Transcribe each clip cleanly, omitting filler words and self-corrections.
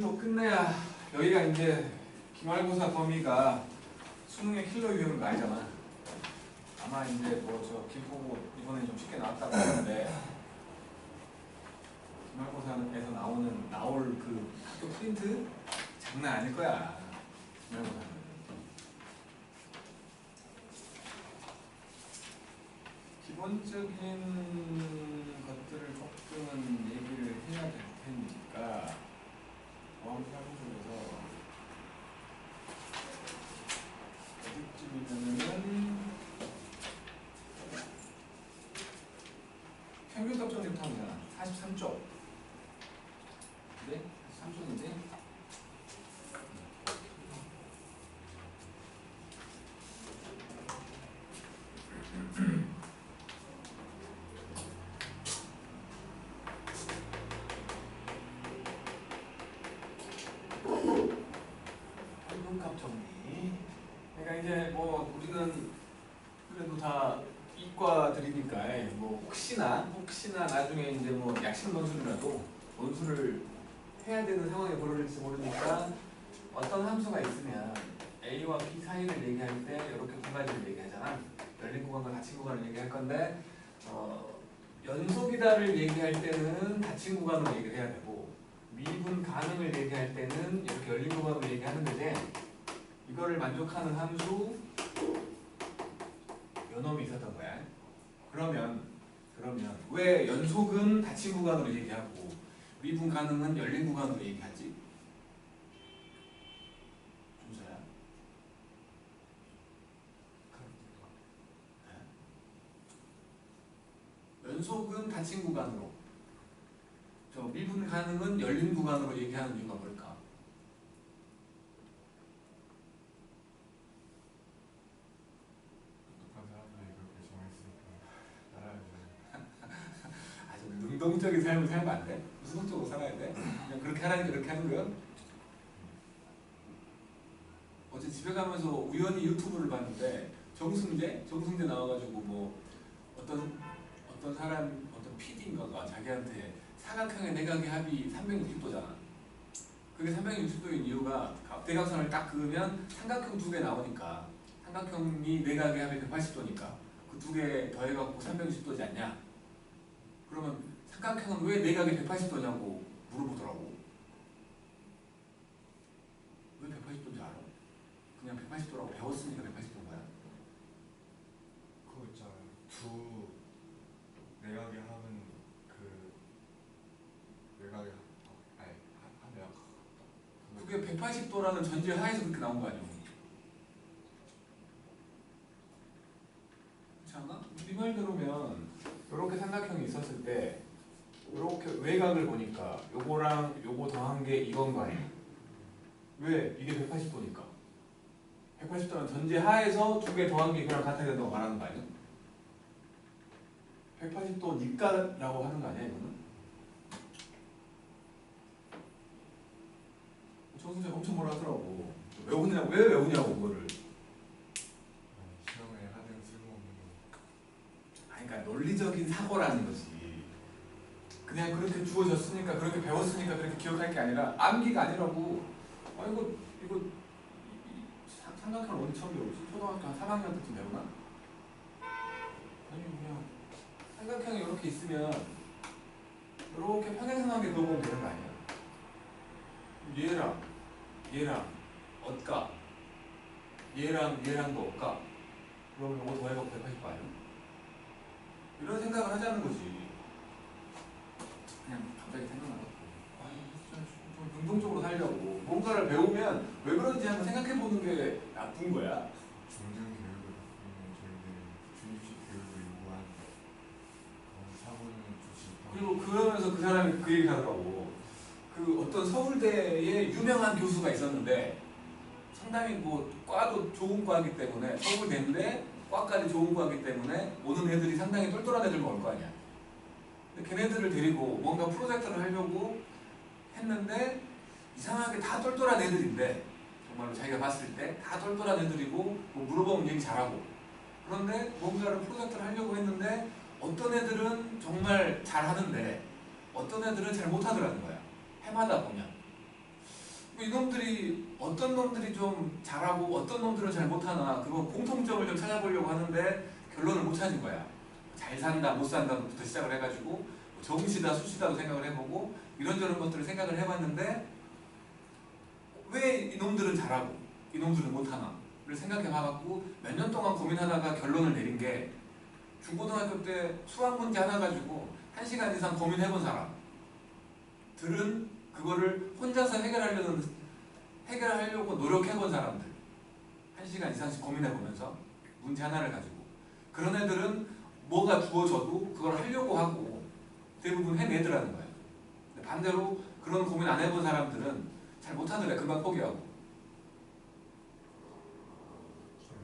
뭐 끝내야 여기가 이제 기말고사 범위가 수능의 킬러 유형은 아니잖아. 아마 이제 뭐 저 김포고 이번에 좀 쉽게 나왔다고 하는데 기말고사에서 나올 그 학교 프린트 장난 아닐 거야. 기말고사는. 기본적인 것들을 조금은 얘기를 해야 될 테니까 보안사고 속에서 어디쯤이면은 평균 답정률부터 하면 43쪽. 네? 43쪽인데? 평균값 정리. 그러니까 이제 뭐 우리는 그래도 다 이과들이니까 뭐 혹시나 나중에 이제 뭐 약식 논술이라도 논술을 해야 되는 상황이 벌어질지 모르니까 어떤 함수가 있으면 A와 B 사이를 얘기할 때 이렇게 두 가지를 얘기하잖아. 열린 구간과 닫힌 구간을 얘기할 건데 연속이다를 얘기할 때는 닫힌 구간으로 얘기를 해야 되고 미분 가능을 얘기할 때는 이렇게 열린 구간으로 얘기하는 거지. 이거를 만족하는 함수 요놈이 있었던 거야. 그러면 왜 연속은 닫힌 구간으로 얘기하고 미분 가능은 열린 구간으로 얘기하지? 준서야. 네? 연속은 닫힌 구간으로, 저 미분 가능은 열린 구간으로 얘기하는 이유가 뭘까? 능동적인 삶을 살면 안 돼? 수동적으로 살아야 돼? 그냥 그렇게 하라니까 그렇게 하는 거야? 어제 집에 가면서 우연히 유튜브를 봤는데 정승재 나와가지고 뭐 어떤 사람 어떤 PD인가가 자기한테 사각형의 내각의 합이 360도잖아. 그게 360도인 이유가 대각선을 딱 그으면 삼각형 두 개 나오니까 삼각형이 내각의 합이 180도니까 그 두 개 더해갖고 360도지 않냐? 그러면 삼각형은 왜 내각이 180도냐고 물어보더라고. 왜 180도인지 알아? 그냥 180도라고 배웠으니까 180도인 거야. 그거 있잖아요. 두 내각의 합은 그 내각의 한 내각. 그게 180도라는 전제 하에서 그렇게 나온 거 아니야? 그렇지 않아? 네 말대로면 이렇게 삼각형이 있었을 때 이렇게 외곽을 보니까 요거랑 요거 더한 게 이건 거 아니야? 왜? 이게 180도니까 180도는 전제 하에서 두 개 더한 게 이거랑 같아야 된다고 말하는 거 아니야? 180도니까라고 하는 거 아니야 이거는? 정승재 엄청 뭐라 하더라고. 왜 외우냐고 그거를. 시험에 하는 쓸모없는 거. 아니 그러니까 논리적인 사고라는 거지. 그냥 그렇게 주어졌으니까 그렇게 배웠으니까 그렇게 기억할 게 아니라 암기가 아니라고. 아 이거 삼각형을 언제 처음 배우지? 초등학교 한 3학년 때쯤 배우나? 아니 그냥 삼각형이 이렇게 있으면 이렇게 평행선하게 그어보면 되는 거 아니야? 얘랑 어까? 얘랑도 어까? 그러면 이거 더해갖고 180도 아니야? 이런 생각을 하자는 거지. 그냥 갑자기 생각나고 좀 능동적으로 살려고 뭔가를 배우면 왜 그런지 한번 생각해보는 게 나쁜 거야. 중등 교육을 받는 저희들은 주입식 교육을 요구한 사고는 좋지 못하고. 그리고 그러면서 그 사람이 그 얘기 하더라고. 그 어떤 서울대에 유명한 교수가 있었는데 상당히 뭐 과도 좋은 과이기 때문에 서울대인데 과까지 좋은 과이기 때문에 오는 애들이 상당히 똘똘한 애들만 올 거 아니야. 근데 걔네들을 데리고 뭔가 프로젝트를 하려고 했는데 이상하게 다 똘똘한 애들인데 정말로 자기가 봤을 때 다 똘똘한 애들이고 뭐 물어보면 얘기 잘하고 그런데 뭔가를 프로젝트를 하려고 했는데 어떤 애들은 정말 잘하는데 어떤 애들은 잘 못하더라는 거야. 해마다 보면 이놈들이 어떤 놈들이 좀 잘하고 어떤 놈들은 잘 못하나 그거 공통점을 좀 찾아보려고 하는데 결론을 못 찾은 거야. 잘 산다 못 산다부터 시작을 해가지고 정시다 수시다도 생각을 해보고 이런저런 것들을 생각을 해봤는데 왜 이놈들은 잘하고 이놈들은 못하나를 생각해봐갖고 몇 년 동안 고민하다가 결론을 내린 게 중고등학교 때 수학 문제 하나 가지고 1시간 이상 고민해본 사람들은 그거를 혼자서 해결하려고 노력해본 사람들 1시간 이상씩 고민해보면서 문제 하나를 가지고 그런 애들은 뭐가 주어져도 그걸 하려고 하고 대부분 해내더라는 거예요. 근데 반대로 그런 고민 안 해본 사람들은 잘 못하더래. 금방 포기하고.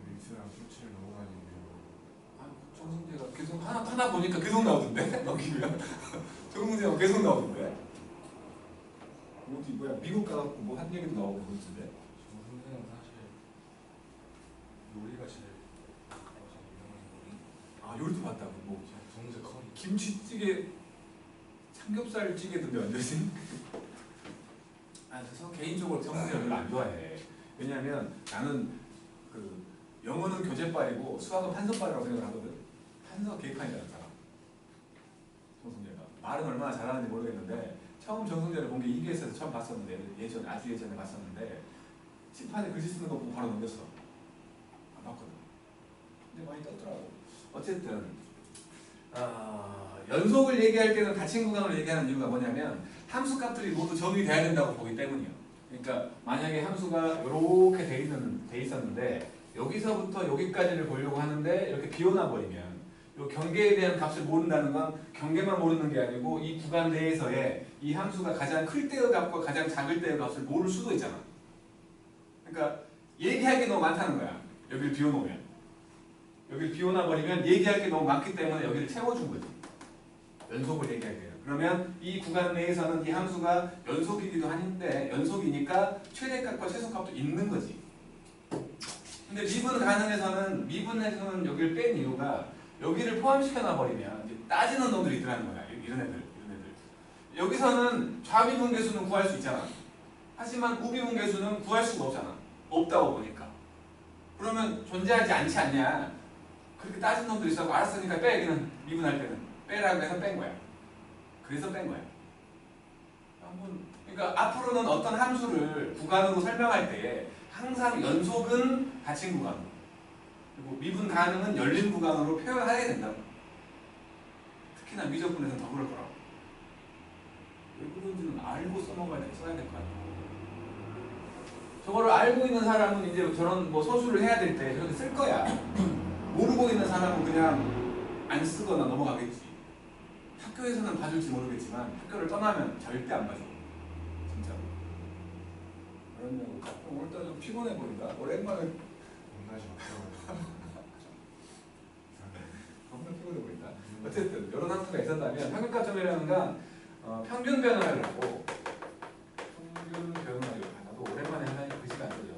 믹스랑 수치를 너무 많이 해요. 정승재가 계속 하나 보니까 계속 나오던데? 넘기면 정승재가 계속 나오던데? 어디 뭐야 미국 가갖고 뭐 한 얘기도 나오고 그러던데? 정선생은 사실 요리가 제일 유명한 요리. 아 요리도 봤다고 뭐 정제 커리. 김치찌개 삼겹살 찌개던데 완전히? 아 그래서 개인적으로 정승재를 별로 안 좋아해. 왜냐면 나는 그 영어는 교재빨이고 수학은 판서빨이라고 생각을 하거든. 판서 계획판이라는 사람. 정승재가 말은 얼마나 잘하는지 모르겠는데 처음 정승재를 본 게 EBS에서 처음 봤었는데 아주 예전에 봤었는데 칠판에 글씨 쓰는 거 보고 바로 넘겼어. 안 봤거든. 근데 많이 떴더라고. 어쨌든 연속을 얘기할 때는 닫힌 구간으로 얘기하는 이유가 뭐냐면 함수 값들이 모두 정의돼야 된다고 보기 때문이에요. 그러니까 만약에 함수가 이렇게 돼 있었는데 여기서부터 여기까지를 보려고 하는데 이렇게 비워놔 버리면 이 경계에 대한 값을 모른다는 건 경계만 모르는 게 아니고 이 구간 내에서의 이 함수가 가장 클 때의 값과 가장 작을 때의 값을 모를 수도 있잖아. 그러니까 얘기할 게 너무 많다는 거야. 여기를 비워놓으면. 여기를 비워놔 버리면 얘기할 게 너무 많기 때문에 여기를 채워준 거지. 연속을 얘기할 때는. 그러면 이 구간 내에서는 이 함수가 연속이기도 한데 연속이니까 최대값과 최소값도 있는 거지. 근데 미분에서는 여기를 뺀 이유가 여기를 포함시켜 놔버리면 이제 따지는 놈들이 있더라는 거야. 이런 애들. 여기서는 좌미분계수는 구할 수 있잖아. 하지만 우미분계수는 구할 수가 없잖아. 없다고 보니까. 그러면 존재하지 않지 않냐. 그렇게 따지는 놈들이 있어서 알았으니까 빼. 여기는 미분할 때는. 빼라고 해서 뺀 거야. 그래서 뺀 거야. 그러니까 앞으로는 어떤 함수를 구간으로 설명할 때 항상 연속은 닫힌 구간으로 그리고 미분 가능은 열린 구간으로 표현하게 된다고. 특히나 미적분에서는 더 그럴 거라고. 왜 그런지는 알고 써야 될 거 아니야. 저거를 알고 있는 사람은 이제 저런 뭐 소수를 해야 될 때 저렇게 쓸 거야. 모르고 있는 사람은 그냥 안 쓰거나 넘어가겠지. 학교에서는 봐줄지 모르겠지만 학교를 떠나면 절대 안 봐줘. 진짜로. 그러냐고. 오늘따라 좀 피곤해 보인다. 오랜만에 겁나지 마세요. 너무나 피곤해 보인다. 어쨌든 이런 함수가 있었다면 평균값 정의라는 건 평균 변화율하고 평균 변화율 나도 오랜만에 하니까 글씨가 안 떠져.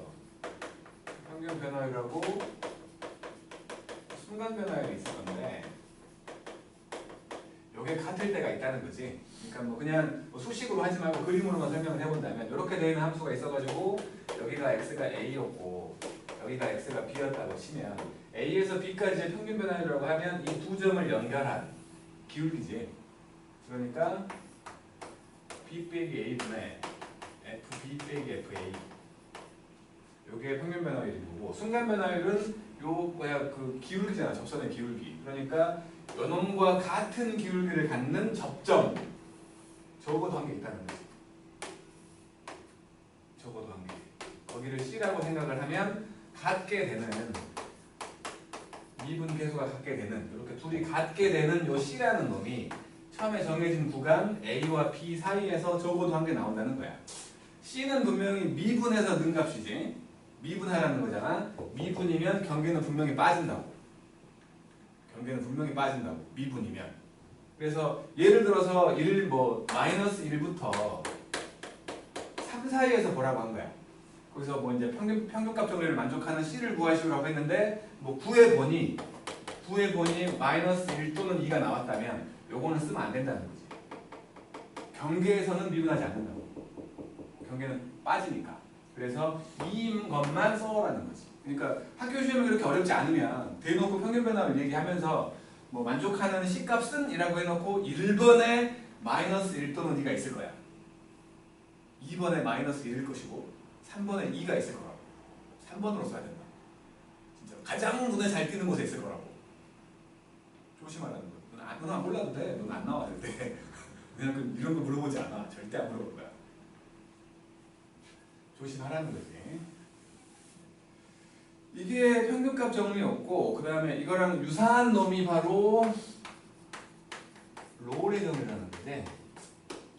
평균 변화율하고 순간 변화율이 있을 건데 이게 같을 때가 있다는 거지. 그러니까 뭐 그냥 뭐 수식으로 하지 말고 그림으로만 설명을 해본다면 이렇게 되어 있는 함수가 있어가지고 여기가 x가 a였고 여기가 x가 b였다고 치면 a에서 b까지의 평균 변화율이라고 하면 이 두 점을 연결한 기울기지. 그러니까 b 빼기 a분의 fb 빼기 fa 요게 평균 변화율인 거고 순간 변화율은 그 기울기잖아. 접선의 기울기. 그러니까 요놈과 같은 기울기를 갖는 접점 적어도 한 개 있다는 거지. 적어도 한 개. 거기를 C라고 생각을 하면 같게 되는 미분 계수가 같게 되는 이렇게 둘이 같게 되는 요 C라는 놈이 처음에 정해진 구간 A와 B 사이에서 적어도 한 개 나온다는 거야. C는 분명히 미분해서 는 값이지. 미분하라는 거잖아. 미분이면 경계는 분명히 빠진다고. 경계는 분명히 빠진다고. 미분이면. 그래서 예를 들어서 마이너스 1부터 3 사이에서 보라고 한 거야. 거기서 뭐 이제 평균값 정리를 만족하는 C를 구하시라고 했는데 뭐 구해보니 마이너스 1 또는 2가 나왔다면 요거는 쓰면 안 된다는 거지. 경계에서는 미분하지 않는다고. 경계는 빠지니까. 그래서 이인 것만 써라는 거지. 그러니까 학교 시험이 그렇게 어렵지 않으면 대놓고 평균 변화를 얘기하면서 뭐 만족하는 C값은 이라고 해놓고 1번에 마이너스 1 또는 2가 있을 거야. 2번에 마이너스 1일 것이고 3번에 2가 있을 거라고. 3번으로 써야 된다. 진짜 가장 눈에 잘 띄는 곳에 있을 거라고. 조심하라는 거. 넌 안 몰라도 돼. 넌 안 나와 절대. 그냥 이런 거 물어보지 않아. 절대 안 물어볼 거야. 조심하라는 거지. 이게 평균값 정리였고, 그 다음에 이거랑 유사한 놈이 바로 로레 정리라는 건데,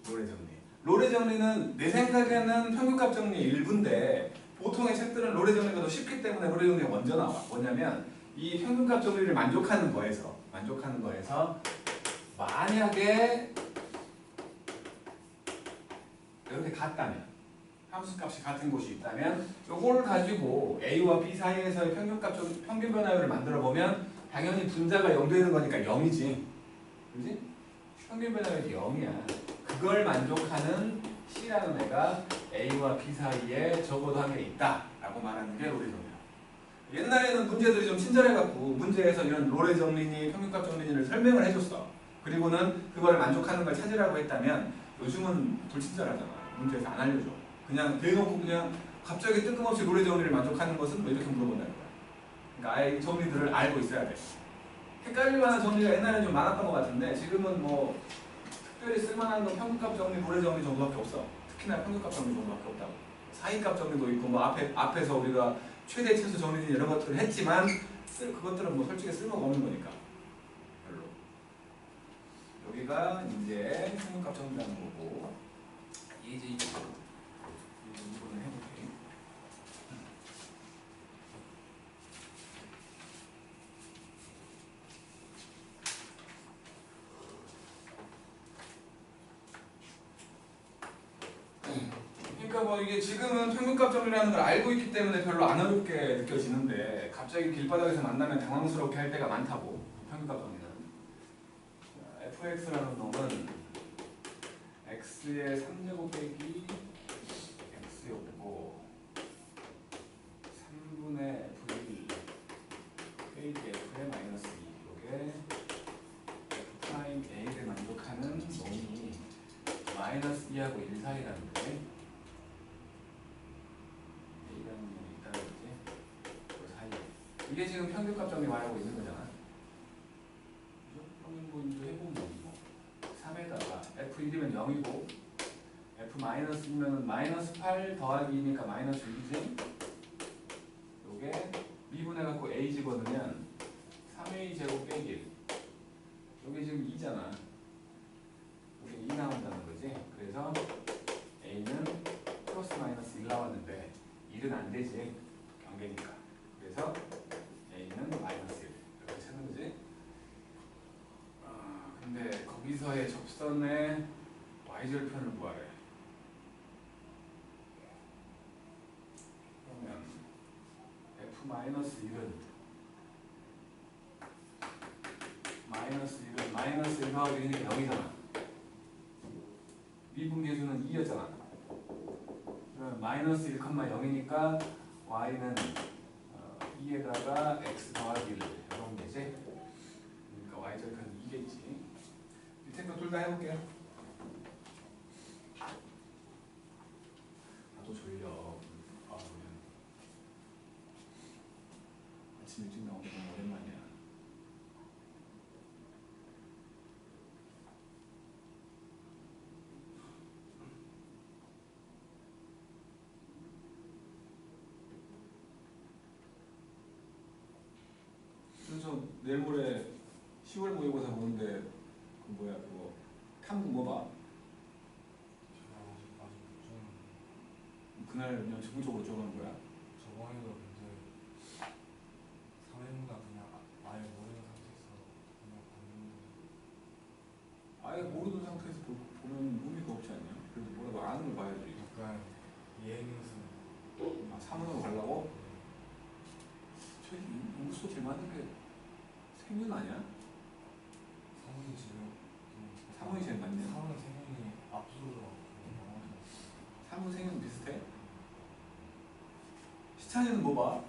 로레 정리. 로레 정리는 내 생각에는 평균값 정리의 일부인데, 보통의 책들은 로레 정리가 더 쉽기 때문에 로레 정리가 먼저 나와. 뭐냐면 이 평균값 정리를 만족하는 거에서 만약에 이렇게 같다면, 함수값이 같은 곳이 있다면 이걸 가지고 A와 B 사이에서의 평균 변화율을 만들어 보면 당연히 분자가 0 되는 거니까 0이지. 그지? 평균 변화율이 0이야. 그걸 만족하는 C라는 애가 A와 B 사이에 적어도 한 개 있다 라고 말하는 게 로레 정리야. 옛날에는 문제들이 좀 친절해갖고 문제에서 이런 로레 정리니 평균값 정리니를 설명을 해줬어. 그리고는 그걸 만족하는 걸 찾으라고 했다면 요즘은 불친절하잖아. 문제에서 안 알려줘. 그냥 대놓고 그냥 갑자기 뜬금없이 로레 정리를 만족하는 것은 뭐 이렇게 물어본다는 거야. 그러니까 아예 이 정리들을 알고 있어야 돼. 헷갈릴 만한 정리가 옛날에는 좀 많았던 것 같은데 지금은 뭐 특별히 쓸만한 건 평균값 정리, 로레 정리 정도밖에 없어. 특히나 평균값 정리 정도밖에 없다고. 사인값 정리도 있고 뭐 앞에서 우리가 최대 최소 정리 이런 것들을 했지만 그것들은 뭐 솔직히 쓸모가 없는 거니까 별로. 여기가 이제 평균값 정리라는 거고 이제 이거는 해볼게. 그러니까 뭐 이게 지금은 평균값 정리라는 걸 알고 있기 때문에 별로 안 어렵게 느껴지는데 갑자기 길바닥에서 만나면 당황스럽게 할 때가 많다고. 평균값 정리는 fx라는 놈은 x의 3제곱 빼기 x였고 3분의 f1 빼기 f의 마이너스 2 이게 f 프라임 a를 만족하는 놈이 마이너스 2하고 1 사이라는 거지. a라는 놈이 있다는 거지. 그 사이. 이게 지금 평균값 정리 말하고 있는 거잖아. 평균분도 해보면 뭐 3에다가 f1이면 0이고 f-2면 마이너스 8 더하기 2니까 마이너스 6이지. 요게 미분해갖고 a 집어넣으면 3a 제곱 빼기 1. 요게 지금 2잖아. 요게 2 나온다는 거지. 그래서 a는 플러스 마이너스 1 나왔는데 1은 안 되지. 경계니까. 그래서 a는 마이너스 1. 이렇게 찾는 거지. 근데 거기서의 접선의 y절편을 구하래. 그러면 f-1은 마이너스 1 더하기 1이니까 0이잖아. 미분계수는 2였잖아. 그러면 마이너스 1,0이니까 y는 2에다가 x 더하기 1 이러면 되지. 그러니까 y절편은 2겠지. 밑에 거 둘 다 해볼게요. 나도 졸려. 그냥 아침 일찍 나오는 건 오랜만이야. 그래서 내일 모레 10월 모의고사 보는데 그 뭐야 그거 탐구 뭐 봐? 그날 그냥 적극적으로 적어놓은 거야? 저번에도 근데 3회문화 그냥 아예 모르는 상태에서 그냥 봤는데 아예 모르는 상태에서 보면 의미가 없지 않냐? 그래도 뭐라도 아는 걸 봐야지. 약간 예능에서 사문으로 가려고? 저 인구수 제일 많은 게 생윤 아니야? 사문이 지금 사문이 제일 많네. 사문 생명이 압수로 사문 생윤 비슷해? 희찬이는 뭐 봐?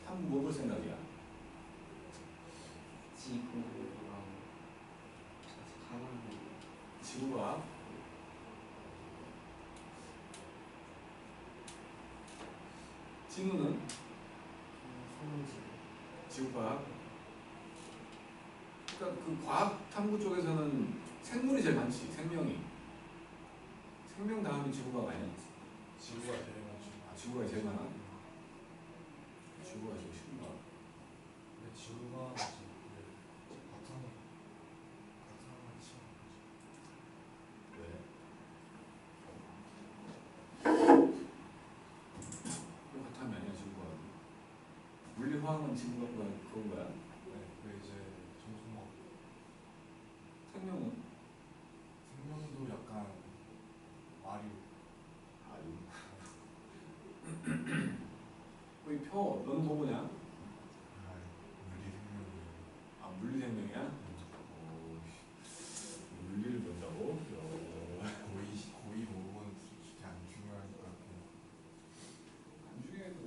탐구 뭐 볼 생각이야? 지구랑 강원도 지구과학. 진우는 성지 지구과학. 그러니까 그 과학 탐구 쪽에서는 생물이 제일 많지. 생명이. 생명 다음이 지구과학 아니야? 지구가 제일 많죠. 아, 지구가 제일 많아? 지구가 제일 쉬운가? 근데 지구가 지금 바탕을 치는 왜? 왜 바탕이 아니야 지구과학? 물리화학은 지구과학 그건 거야? 거죠. 네, 그 이제 정수막 생명은? 생명도 약간 말이 아유. 거기 표 너는 뭐 보냐? 물리 생명이 아 물리생명이야? 물리를 본다고? 거의 모건 솔직히 안 중요할 것 같고 나중에도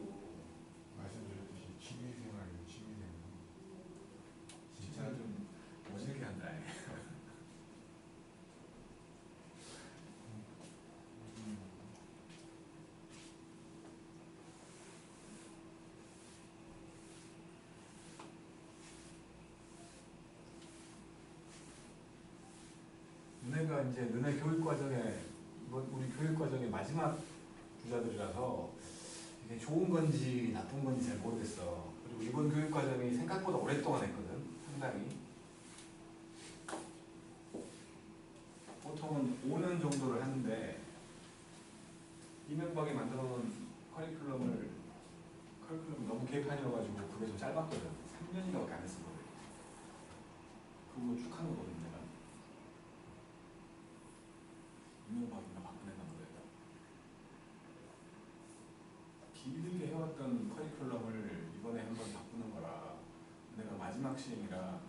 말씀드렸듯이 취미생활이에요. 취미생활 진짜 진짜 좀 멋있게 한다. 너네가 이제 너네 교육 과정에 우리 교육 과정의 마지막 주자들이라서 이게 좋은 건지 나쁜 건지 잘 모르겠어. 그리고 이번 교육 과정이 생각보다 오랫동안 했거든. 상당히. 보통은 5년 정도를 하는데 이명박이 만들어 놓은 커리큘럼이 너무 개판이어가지고 그게 좀 짧았거든. 3년인가밖에 안 했어. 그거 쭉 하는 거거든 내가. 이명박이나 박근혜나 보다. 길게 해왔던 커리큘럼을 이번에 한번 바꾸는 거라 내가 마지막 시행이라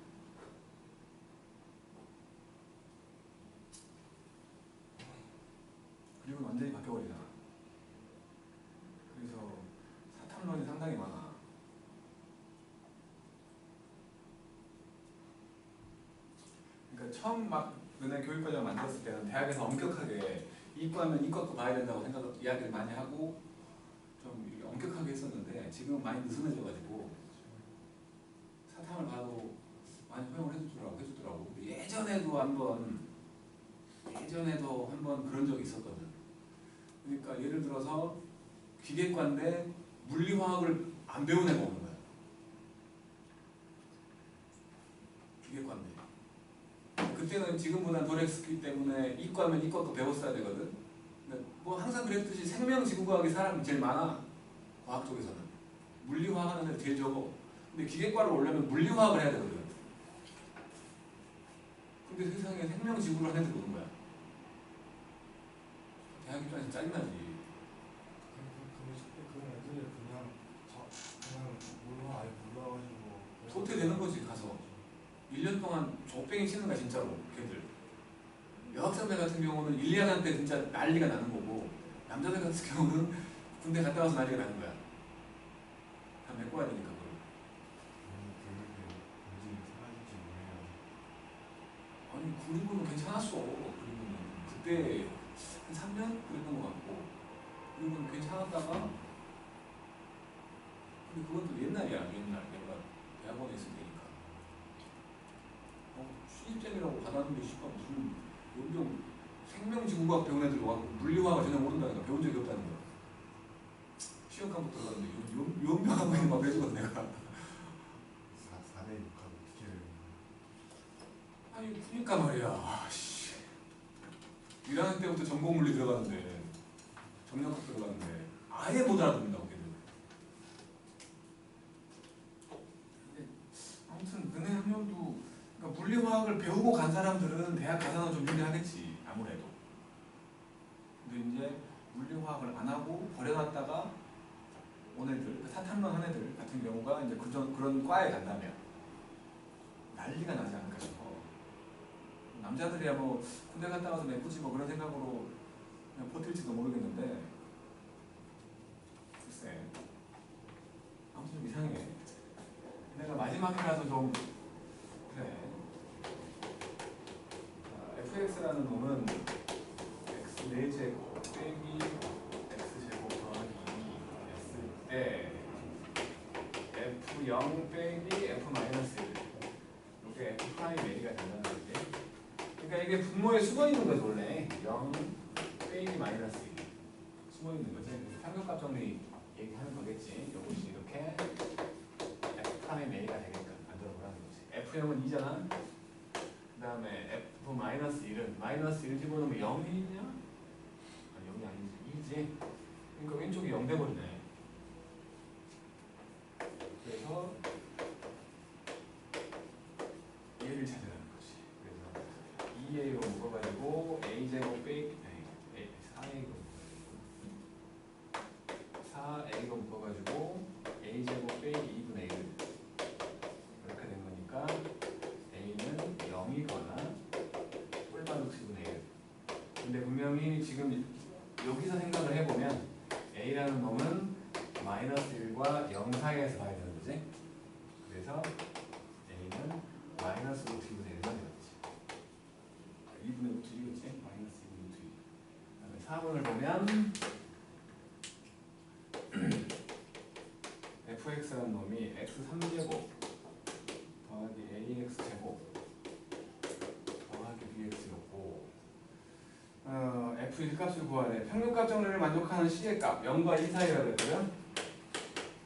그리고 완전히 바뀌어버리잖아. 그래서 사탐론이 상당히 많아. 그러니까 처음 막 너네 교육과정 만들었을 때는 대학에서 엄격하게 이과면 이과 거 봐야 된다고 이야기를 많이 하고 좀 이렇게 엄격하게 했었는데 지금은 많이 느슨해져가지고 사탐을 봐도 많이 허용을 해주더라고. 근데 예전에도 한번 그런 적이 있었거든. 그러니까 예를 들어서 기계과인데 물리화학을 안 배운 애가 오는 거야. 기계과인데. 그때는 지금보다 덜 했기 때문에 이과면 이과 거 배웠어야 되거든. 근데 뭐 항상 그랬듯이 생명지구과학이 사람이 제일 많아. 과학 쪽에서는. 물리화학 하는 애들 제일 적어. 근데 기계과를 오려면 물리화학을 해야 되거든. 근데 세상에 생명지구를 하는 애들이 오는 거야. 대학 입장에서 짜증나지. 그런 애들이 그냥 몰라 아예 몰라가지고 도태되는 거지 가서. 1년 동안 족뱅이 치는 거야 진짜로 걔들. 여학생들 같은 경우는 1, 2학년 때 진짜 난리가 나는 거고 남자들 같은 경우는 군대 갔다 와서 난리가 나는 거야. 다 메꿔야 되니까 그걸. 교육의 본질이 사라질지 모르겠어요. 아니 그리고는 괜찮았어. 그리고는 그때 한 3년 그랬던 것 같고 그리고는 괜찮았다가 근데 그건 또 옛날이야. 옛날 내가 대학원에 있을 때니까. 신입생이라고 받았는데 씨발 무슨 연병 생명지구과학 배운 애들 와서 물리화학을 전혀 모른다니까 배운 적이 없다는 거야. 시험 과목 들어갔는데 연병하고 있는 막 해주거든 내가. 4대 6학 어떻게 해요? 아니 그니까 말이야. 아씨. 1학년 때부터 전공물리 들어갔는데 정력학 들어갔는데 아예 못 알아듣는다고 걔들. 근데 아무튼 너네 학년도 그러니까 물리화학을 배우고 간 사람들은 대학 가서는 좀 유리하겠지 아무래도. 근데 이제 물리화학을 안 하고 버려놨다가 온 애들, 사탐론 한 애들 같은 경우가 이제 그런 과에 간다면 난리가 나지 않을까 싶어. 남자들이야 뭐 군대 갔다 와서 메꾸지 뭐 그런 생각으로 그냥 버틸지도 모르겠는데 글쎄 글쎄. 아무튼 좀 이상해. 내가 마지막 해라서 좀 그래. fx라는 놈은 x 4제곱 빼기 x제곱 더하기 2 했을 때 f0 빼기 f-1 이게 f 프라임 A가 된다는 거지. 그러니까 이게 분모에 숨어 있는 거지 원래 0 빼기 마이너스 1 숨어 있는 거지. 삼각값 정리 얘기하는 거겠지. 이것이 이렇게 f 프라임 A가 되게끔 만들어 보라는 거지. f0은 2잖아. 그 다음에 f-1은 마이너스 1 집어넣으면 0이냐? 아니 0이 아니지 2지. 그러니까 왼쪽이 0 돼버리네. 그래서 얘를 찾으라는 거지. 그래서 2a로 묶어가지고 a제곱 빼기 4a로 묶어가지고 a제곱 빼기 2분의 1 이렇게 된 거니까 a는 0이거나 꿀마루 10분의 1. 근데 분명히 지금 여기서 생각을 해보면 a라는 놈은 마이너스 1과 0 사이에서 봐야 되는 거지. 그래서 a는 마이너스 루트 2분의 1만 되겠지. 2분의 루트 2겠지? 마이너스 2분의 루트 2. 그 다음에 4번을 보면 fx라는 놈이 x 3제곱 더하기 ax 제곱 더하기 bx였고 f 1값을 구하래. 평균값 정리를 만족하는 C의 값 0과 2 사이라 그랬고요.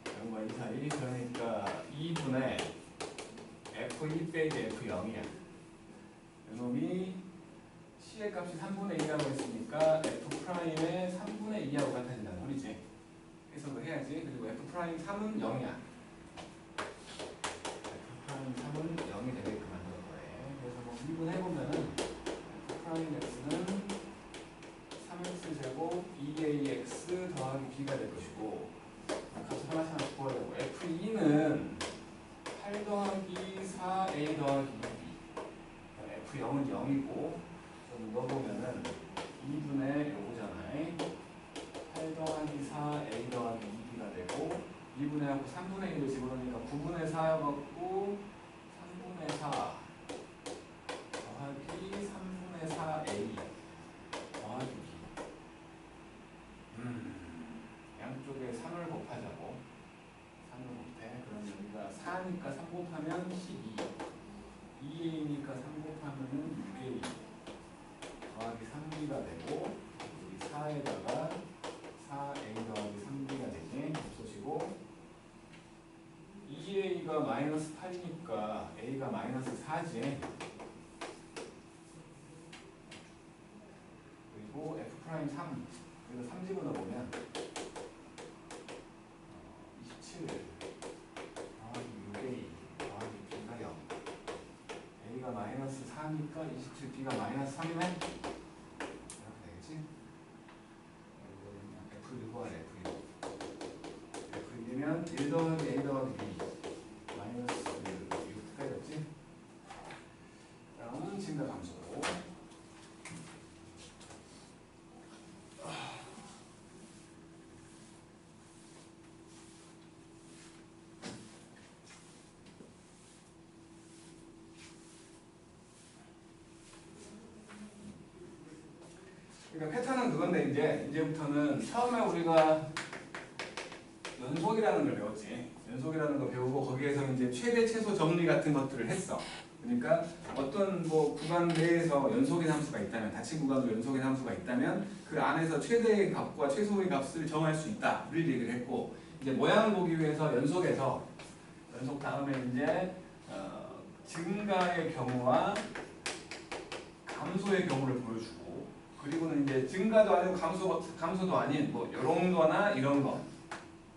0과 2 사이 그러니까 2분의 f2 빼기 f0이야. 이놈이 C의 값이 3분의 2라고 했으니까 f'의 3분의 2하고 같아진다는 소리지. 해석을 해야지. 그리고 f'3은 0이야. f'3은 0이 되게끔 만들 거예요. 그래서 뭐 미분해보면은 f'x는 3x 제곱 2ax 더하기 b가 될 것이고 값을 하나씩 구해야 되고 f2는 8 더하기 4a 더하기 2b f0은 0이고 좀 넣어보면은 2분의 요거잖아요. 8 더하기 4a 더하기 2b가 되고 2분의 하고 3분의 1을 집어넣으니까 9분의 4였고 3분의 4 더하기 3분의 4a 더하기 b 양쪽에 3을 곱하자고. 3을 곱해. 그럼 여기가 4니까 3 곱하면 12 2a니까 3 곱하면 6a 더하기 3b가 되고 여기 4에다가 4a 더하기 3b가 되지. 없어지고 2a가 마이너스 8이니까 a가 마이너스 4지. 그리고 f'3 여기서 3 집어넣어보면 27 더하기 6a 더하기 b가 0 a가 마이너스 4니까 27 b가 마이너스 3이네. 이렇게 되겠지. f1 구하래. f1이면 1 더하기 a 더하기 b 마이너스 6가 되겠지. 다음은 증가 감소. 그러니까 패턴은 그건데 이제부터는 처음에 우리가 연속이라는 걸 배웠지. 연속이라는 거 배우고 거기에서 이제 최대 최소 정리 같은 것들을 했어. 그러니까 어떤 뭐 구간 내에서 연속의 함수가 있다면 닫힌 구간으로 연속의 함수가 있다면 그 안에서 최대의 값과 최소의 값을 정할 수 있다를 얘기를 했고 이제 모양을 보기 위해서 연속에서 연속 다음에 이제 증가의 경우와 감소의 경우를 보여주고 그리고는 이제 증가도 아니고 감소도 아닌 뭐 이런 거나 이런 거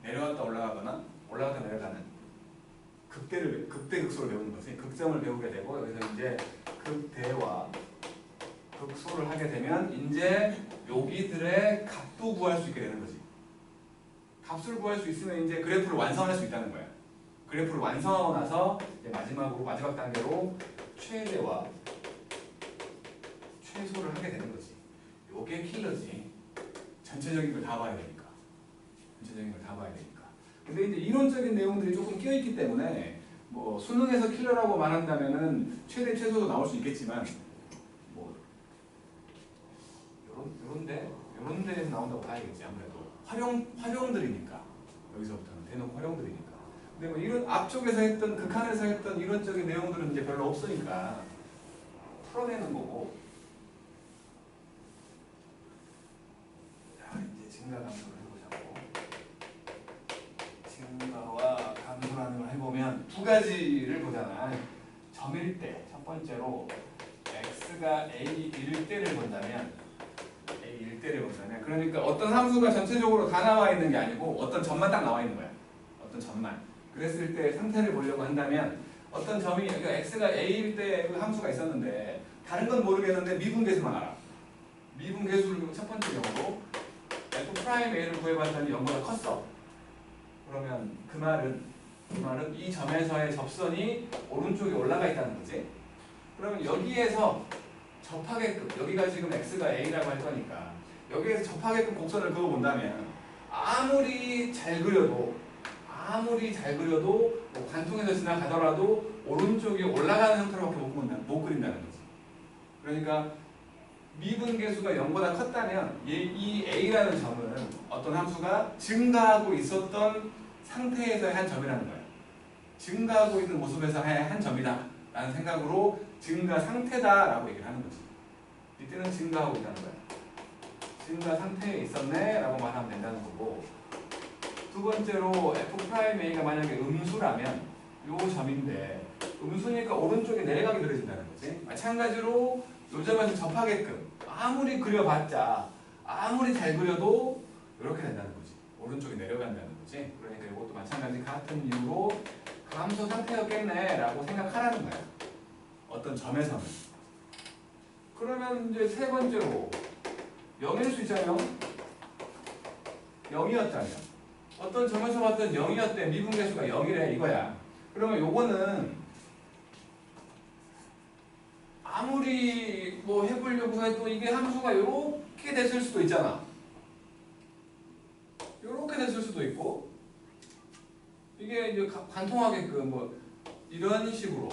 내려갔다 올라가거나 올라갔다 내려가는 극대극소를 배우는 거지. 극점을 배우게 되고 여기서 이제 극대와 극소를 하게 되면 이제 여기들의 값도 구할 수 있게 되는 거지. 값을 구할 수 있으면 이제 그래프를 완성할 수 있다는 거야. 그래프를 완성하고 나서 이제 마지막 단계로 최대와 최소를 하게 되는 거지. 요게 킬러지. 전체적인 걸 다 봐야 되니까. 전체적인 걸 다 봐야 되니까. 근데 이제 이론적인 내용들이 조금 끼어있기 때문에 뭐 수능에서 킬러라고 말한다면은 최대 최소도 나올 수 있겠지만 뭐 요런 데에서 나온다고 봐야겠지. 아무래도 활용들이니까 여기서부터는 대놓고 활용들이니까. 근데 뭐 이런 앞쪽에서 했던 극한에서 했던 이론적인 내용들은 이제 별로 없으니까 풀어내는 거고. 자, 이제 증가 감소를 해보자고. 증가와 감소라는 걸 해보면 두 가지를 보잖아. 점일 때 첫 번째로 x가 a일 때를 본다면 그러니까 어떤 함수가 전체적으로 다 나와 있는 게 아니고 어떤 점만 딱 나와 있는 거야. 어떤 점만. 그랬을 때 상태를 보려고 한다면 어떤 점이 그러니까 x가 a일 때 그 함수가 있었는데 다른 건 모르겠는데 미분계수만 알아. 미분계수를 첫 번째 경우로 f'a를 구해봤더니 0보다 컸어. 그러면 그 말은 이 점에서의 접선이 오른쪽에 올라가 있다는 거지. 그러면 여기에서 접하게끔 여기가 지금 x가 a라고 할 거니까 여기에서 접하게끔 곡선을 그어본다면 아무리 잘 그려도 뭐 관통에서 지나가더라도 오른쪽이 올라가는 형태로밖에 못 그린다는 거지. 그러니까 미분계수가 0보다 컸다면 이 a라는 점은 어떤 함수가 증가하고 있었던 상태에서의 한 점이라는 거야. 증가하고 있는 모습에서의 한 점이다 라는 생각으로 증가 상태다라고 얘기를 하는 거지. 이때는 증가하고 있다는 거야. 증가 상태에 있었네 라고 말하면 된다는 거고, 두 번째로 f'a가 만약에 음수라면 요 점인데 음수니까 오른쪽에 내려가게 그려진다는 거지. 마찬가지로 요 점에서 접하게끔 아무리 그려봤자 아무리 잘 그려도 이렇게 된다는 거지. 오른쪽에 내려간다는 거지. 그러니까 이것도 마찬가지 같은 이유로 감소 상태였겠네 라고 생각하라는 거야. 어떤 점에서는. 그러면 이제 세 번째로 0일 수 있잖아요. 0이었다면 어떤 점에서 봤던 0이었대. 미분계수가 0이래 이거야. 그러면 요거는 아무리 뭐 해보려고 해도 이게 함수가 요렇게 됐을 수도 있잖아. 요렇게 됐을 수도 있고 이게 이제 관통하게끔 뭐 이런 식으로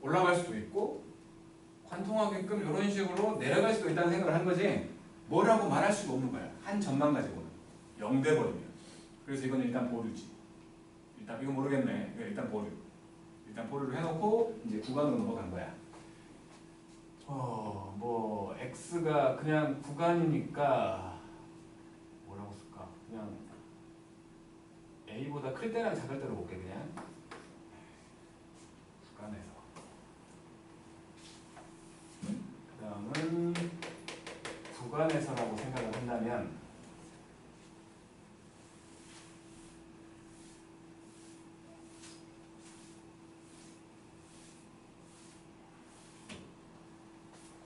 올라갈 수도 있고 관통하게끔 이런 식으로 내려갈 수도 있다는 생각을 한 거지 뭐라고 말할 수가 없는 거야. 한 점만 가지고는 0 돼버리면. 그래서 이건 일단 보류지. 일단 이거 모르겠네. 일단 보류. 일단 보류를 해놓고 이제 구간으로 넘어간 거야. 뭐 x가 그냥 구간이니까 뭐라고 쓸까? 그냥 a보다 클 때랑 작을 때로 볼게. 그냥 구간에서. 그 다음은 구간에서라고 생각을 한다면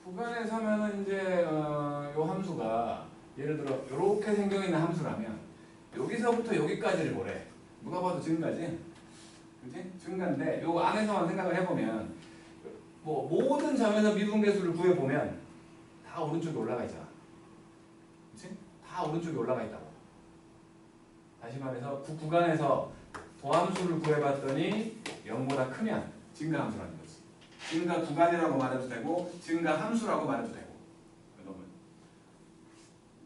구간에서면은 이제 요 함수가 예를 들어 이렇게 생겨 있는 함수라면 여기서부터 여기까지를 보래. 누가 봐도 증가지, 그렇지? 증가인데 요 안에서만 생각을 해보면 뭐 모든 점에서 미분계수를 구해보면 다 오른쪽에 올라가 있잖아, 그렇지? 다 오른쪽에 올라가 있다고. 다시 말해서 구간에서 도함수를 구해봤더니 0보다 크면 증가함수라는 거지. 증가 구간이라고 말해도 되고 증가 함수라고 말해도 되고.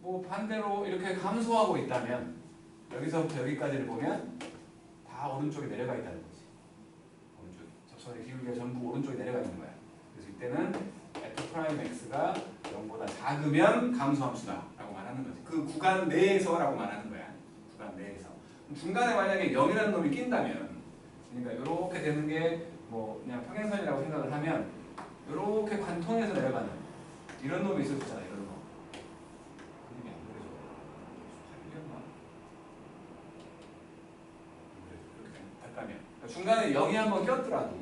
뭐 반대로 이렇게 감소하고 있다면 여기서부터 여기까지를 보면 다 오른쪽에 내려가 있다는 거지. 오른쪽 접선의 기울기가 전부 오른쪽에 내려가 있는 거야. 그래서 이때는 f'x가 0보다 작으면 감소함수다라고 말하는 거지. 그 구간 내에서라고 말하는 거야. 구간 내에서. 중간에 만약에 0이라는 놈이 낀다면, 그러니까 이렇게 되는 게 뭐 그냥 평행선이라고 생각을 하면 이렇게 관통해서 내려가는 이런 놈이 있을 수 있잖아. 이런 놈. 그림이 안 그려져. 이렇게 됐다면 중간에 0이 한번 꼈더라도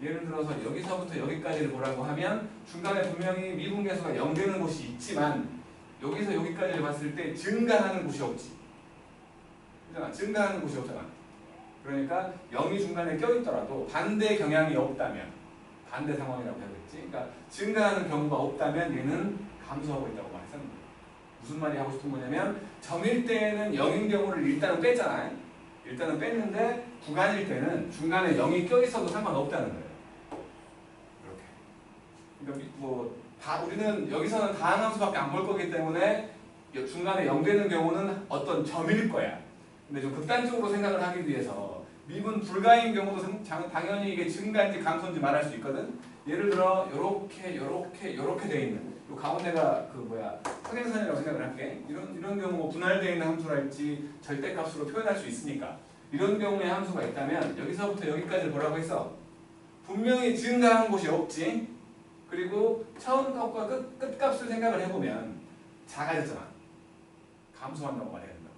예를 들어서 여기서부터 여기까지를 보라고 하면 중간에 분명히 미분계수가 0 되는 곳이 있지만 여기서 여기까지를 봤을 때 증가하는 곳이 없지. 그렇잖아. 증가하는 곳이 없잖아. 그러니까 0이 중간에 껴있더라도 반대 경향이 없다면, 반대 상황이라고 해야겠지. 그러니까 증가하는 경우가 없다면 얘는 감소하고 있다고 말했었는 거예요. 무슨 말이 하고 싶은 거냐면 점일 때는 0인 경우를 일단은 뺐잖아요. 일단은 뺐는데 구간일 때는 중간에 0이 껴있어도 상관없다는 거예요. 이렇게. 그러니까 다 우리는 여기서는 다항함수밖에 안 볼 거기 때문에 중간에 0 되는 경우는 어떤 점일 거야. 근데 좀 극단적으로 생각을 하기 위해서 미분 불가인 경우도 당연히 이게 증가인지 감소인지 말할 수 있거든. 예를 들어 요렇게 돼 있는 요 가운데가 확연선이라고 생각을 할게. 이런 경우 분할되어 있는 함수랄지 절대값으로 표현할 수 있으니까 이런 경우에 함수가 있다면 여기서부터 여기까지를 뭐라고 했어? 분명히 증가한 곳이 없지. 그리고 처음 값과 끝값을 생각을 해보면 작아졌잖아. 감소한다고 말해야 된다.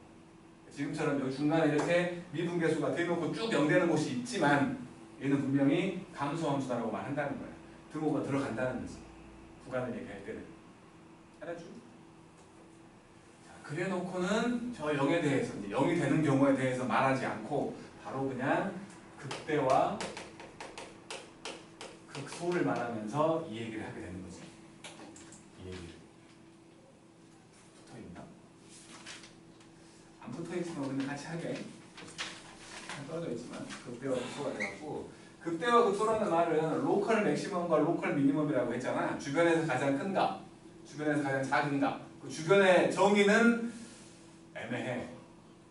지금처럼 여기 중간에 이렇게 미분계수가 대놓고 쭉 0 되는 곳이 있지만 얘는 분명히 감소함수다라고 말한다는 거야. 등호가 들어간다는 거지. 구간을 얘기할 때는. 알았죠? 자, 그래 놓고는 저 0에 대해서 이제 0이 되는 경우에 대해서 말하지 않고 바로 그냥 극대와 극소를 말하면서 이 얘기를 하게 되는 거지. 이 얘기를. 붙어있나? 안 붙어있지만 우리는 같이 하게. 떨어져 있지만 극대와 극소가 돼갖고 극대와 극소라는 말은 로컬 맥시멈과 로컬 미니멈이라고 했잖아. 주변에서 가장 큰 값, 주변에서 가장 작은 값. 그 주변의 정의는 애매해.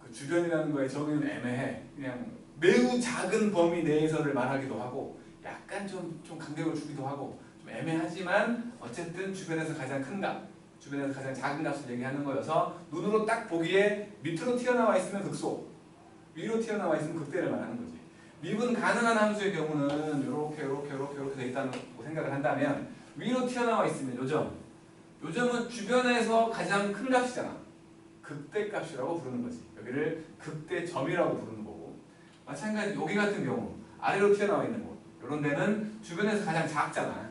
그 주변이라는 거의 정의는 애매해. 그냥 매우 작은 범위 내에서를 말하기도 하고 약간 좀 간격을 주기도 하고 좀 애매하지만 어쨌든 주변에서 가장 큰 값, 주변에서 가장 작은 값을 얘기하는 거여서 눈으로 딱 보기에 밑으로 튀어나와 있으면 극소, 위로 튀어나와 있으면 극대를 말하는 거지. 미분 가능한 함수의 경우는 이렇게 돼 있다고 생각을 한다면 위로 튀어나와 있으면 요점은 주변에서 가장 큰 값이잖아. 극대값이라고 부르는 거지. 여기를 극대점이라고 부르는 거고 마찬가지 여기 같은 경우 아래로 튀어나와 있는 곳 이런 데는 주변에서 가장 작잖아.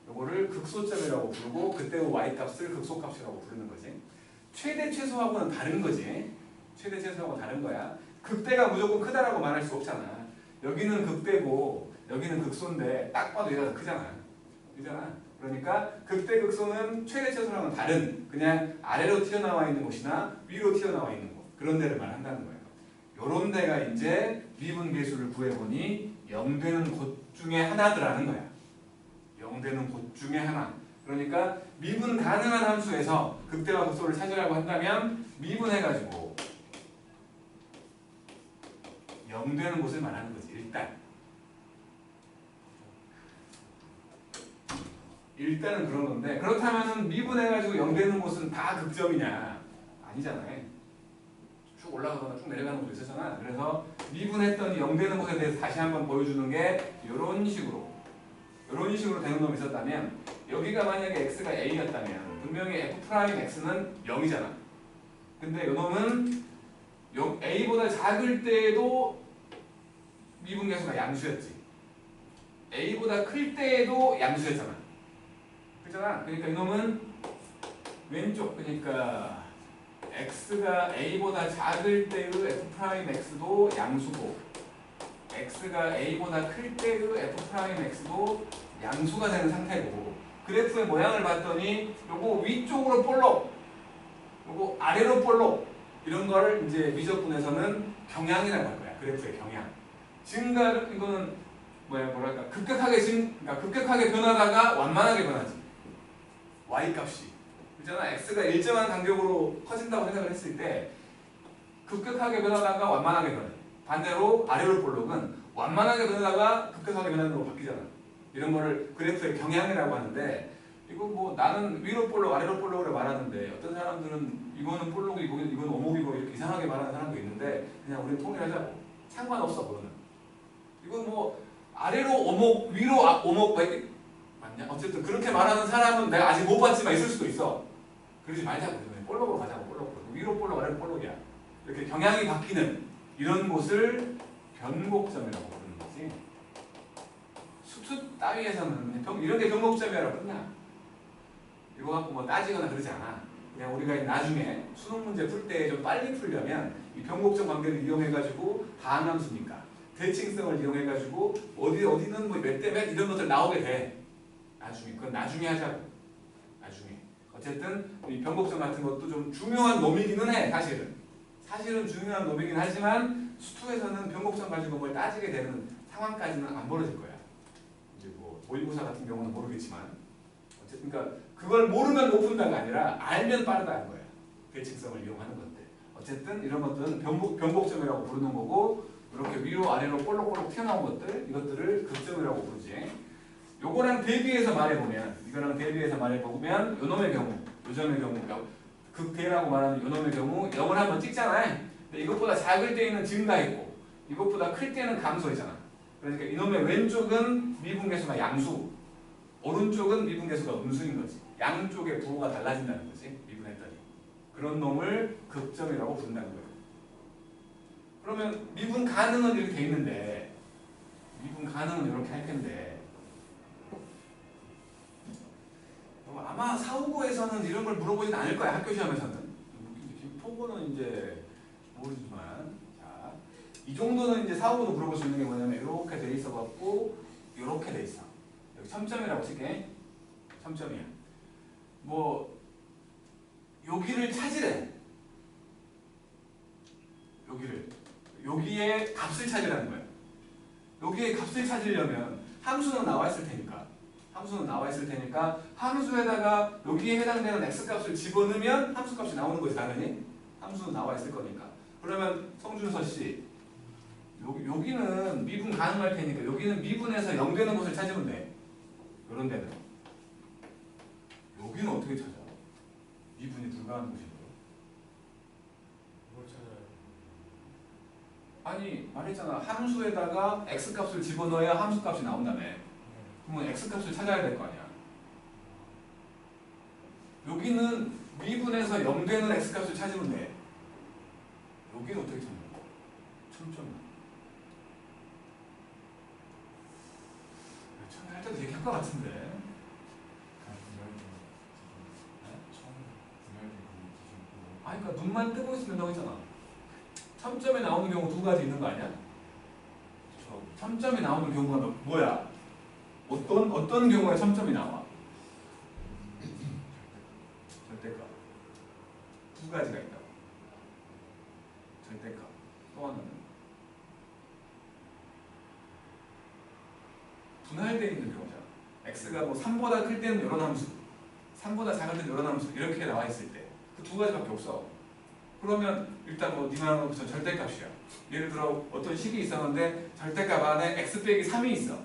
요거를 극소점이라고 부르고 그때 y값을 극소값이라고 부르는 거지. 최대 최소하고는 다른 거지. 최대 최소하고 다른 거야. 극대가 무조건 크다라고 말할 수 없잖아. 여기는 극대고 여기는 극소인데 딱 봐도 얘가 더 크잖아. 그잖아. 그러니까 극대 극소는 최대 최소랑은 다른 그냥 아래로 튀어나와 있는 곳이나 위로 튀어나와 있는 곳 그런 데를 말한다는 거예요. 요런 데가 이제 미분계수를 구해보니 0 되는 곳 중에 하나더라는 거야. 0 되는 곳 중에 하나. 그러니까 미분 가능한 함수에서 극대와 극소를 찾으라고 한다면 미분해가지고 0 되는 곳을 말하는 거지. 일단은 그런 건데 그렇다면 미분해가지고 0 되는 곳은 다 극점이냐? 아니잖아요. 쭉 올라가거나 쭉 내려가는 곳도 있었잖아. 그래서 미분했더니 0 되는 곳에 대해서 다시 한번 보여주는 게 이런 식으로 되는 놈이 있었다면 여기가 만약에 x가 a였다면 분명히 f'x는 0이잖아. 근데 이 놈은 a보다 작을 때에도 미분계수가 양수였지. a보다 클 때에도 양수였잖아. 그렇잖아. 그러니까 이놈은 왼쪽 그러니까 x가 a보다 작을 때의 f'x도 양수고 x가 a보다 클 때의 f'x도 양수가 되는 상태고 그래프의 모양을 봤더니 요거 위쪽으로 볼록 요거 아래로 볼록 이런 걸 이제 미적분에서는 경향이라고 할 거야. 그래프의 경향. 이거는 뭐랄까 급격하게 변하다가 완만하게 변하지. y값이 그렇잖아. x가 일정한 간격으로 커진다고 생각을 했을 때 급격하게 변하다가 완만하게 변해. 반대로 아래로 볼록은 완만하게 변하다가 급격하게 변하는 걸로 바뀌잖아. 이런 거를 그래프의 경향이라고 하는데 이거 나는 위로 볼록 아래로 볼록으로 말하는데 어떤 사람들은 이거는 볼록이고 이건 오목이고 이렇게 이상하게 말하는 사람도 있는데 그냥 우리는 통일하자고. 상관없어 그거는. 이건 아래로 오목 위로 오목 맞냐? 어쨌든 그렇게 말하는 사람은 내가 아직 못 봤지만 있을 수도 있어. 그러지 말자고. 볼록으로 가자고. 볼록으로. 위로 볼록 아래로 볼록이야. 이렇게 경향이 바뀌는 이런 곳을 변곡점이라고 부르는 거지. 수투 따위에서는 이런 게 변곡점이라고 끝나. 이거 갖고 따지거나 그러지 않아. 그냥 우리가 나중에 수능 문제 풀 때 좀 빨리 풀려면 이 변곡점 관계를 이용해가지고 다항함수니까 대칭성을 이용해가지고 어디는 몇 대 몇 이런 것들 나오게 돼. 나중에 그건 나중에 하자고. 나중에 어쨌든 이 변곡점 같은 것도 좀 중요한 놈이기는 해. 사실은 중요한 놈이긴 하지만 수투에서는 변곡점 가지고 뭘 따지게 되는 상황까지는 안 벌어질 거야. 이제 뭐 모의고사 같은 경우는 모르겠지만 어쨌든 그러니까 그걸 모르면 못 푼다가 아니라 알면 빠르다는 거야. 대칭성을 이용하는 것들. 어쨌든 이런 것들은 변곡점이라고 부르는 거고 이렇게 위로 아래로 볼록볼록 튀어나온 것들 이것들을 극점이라고 부르지. 요거랑 대비해서 말해보면 이거랑 대비해서 말해보면 요놈의 경우 요점의 경우 극대라고 말하는 요놈의 경우 0을 한번 찍잖아요. 근데 이것보다 작을 때는 증가했고 이것보다 클 때는 감소했잖아. 그러니까 이놈의 왼쪽은 미분계수가 양수 오른쪽은 미분계수가 음수인 거지. 양쪽의 부호가 달라진다는 거지. 미분했더니 그런 놈을 극점이라고 부른다는 거예요. 그러면 미분 가능은 이렇게 돼 있는데 미분 가능은 이렇게 할 텐데 아마 사후고에서는 이런 걸 물어보진 않을 거야. 학교 시험에서는. 토고는 이제 모르지만 자, 이 정도는 이제 사후고도 물어볼 수 있는 게 뭐냐면 이렇게 돼 있어 갖고 이렇게 돼 있어. 여기 첨점이라고 칠게. 첨점이야. 뭐 여기를 찾으래. 여기에 값을 찾으라는 거야. 여기에 값을 찾으려면 함수는 나와 있을 테니까. 함수에다가 여기에 해당되는 x값을 집어넣으면 함수값이 나오는 거지 당연히. 함수는 나와 있을 거니까. 그러면 성준서 씨 여기는 미분 가능할 테니까 여기는 미분해서 0 되는 것을 찾으면 돼. 이런 데는. 여기는 어떻게 찾아? 미분이 불가한 곳인데. 뭘 찾아요? 아니 말했잖아. 함수에다가 x값을 집어넣어야 함수값이 나온다며. 그러면 x값을 찾아야 될 거 아니야. 여기는 미분해서 0 되는 x값을 찾으면 돼. 여기는 어떻게 찾는 거야? 첨점. 처음에 할 때도 얘기한 것 같은데. 아니 그러니까 눈만 뜨고 있으면 된다고 했잖아. 첨점이 나오는 경우 두 가지 있는 거 아니야? 첨점이 나오는 경우가 뭐야? 어떤 경우에 첨점이 나와? 절대값. 두 가지가 있다고. 절대값. 또 하나는 분할되어 있는 경우잖아. x가 뭐 3보다 클 때는 이런 함수, 3보다 작을 때는 이런 함수 이렇게 나와 있을 때 그 두 가지밖에 없어. 그러면 일단 뭐 니가 하는 것은 절대값이야. 예를 들어 어떤 식이 있었는데 절대값 안에 x 빼기 3이 있어.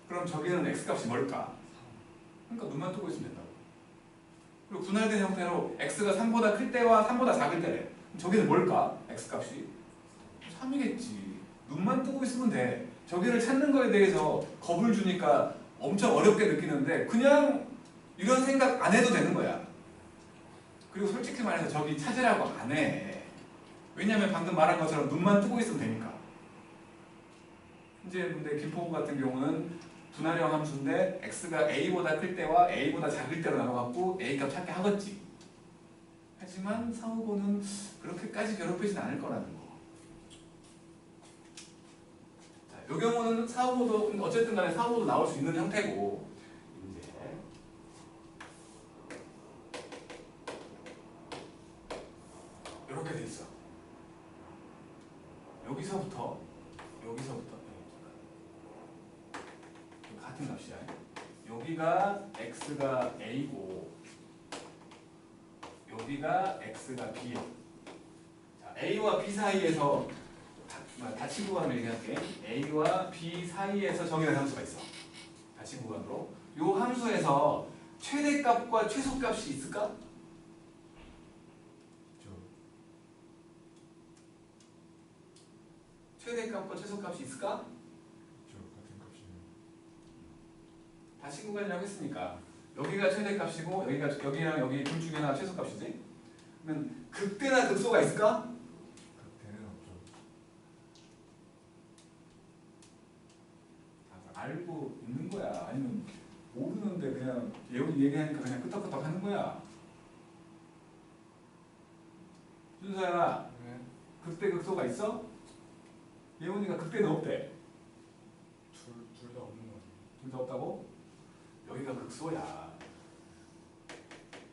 그럼 저기는 x값이 뭘까? 그러니까 눈만 뜨고 있으면 된다고. 그리고 분할된 형태로 x가 3보다 클 때와 3보다 작을 때래. 그럼 저기는 뭘까? x값이 3이겠지. 눈만 뜨고 있으면 돼. 저기를 찾는 거에 대해서 겁을 주니까 엄청 어렵게 느끼는데 그냥 이런 생각 안 해도 되는 거야. 그리고 솔직히 말해서 저기 찾으라고 안 해. 왜냐면 방금 말한 것처럼 눈만 뜨고 있으면 되니까. 이제 근데 김포구 같은 경우는 분할형 함수인데 x가 a보다 클 때와 a보다 작을 때로 나눠갖고 a값 찾게 하겠지. 하지만 사후고는 그렇게까지 괴롭히진 않을 거라는 거. 자, 이 경우는 사후고도 어쨌든 간에 사후고도 나올 수 있는 형태고 이제 이렇게 돼 있어. 여기서부터 같은 값이야. 여기가 x가 a고 여기가 x가 b야. 자, a와 b 사이에서 다치 구간을 얘기할게. a와 b 사이에서 정의된 함수가 있어. 다치 구간으로. 이 함수에서 최대값과 최소값이 있을까? 최대값과 최소값이 있을까? 같은 값이네요. 다시 구간이라고 했으니까 여기가 최대값이고 여기랑 여기 둘 중에 하나 최소값이지? 그러면 극대나 극소가 있을까? 극대는 없죠. 알고 있는 거야. 아니면 모르는데 그냥 예원이 얘기하니까 그냥 끄떡끄떡 하는 거야. 준서야, 네. 극대 극소가 있어? 예원이가 극대는 없대. 둘 다 없는 거 둘 다 없다고? 여기가 극소야.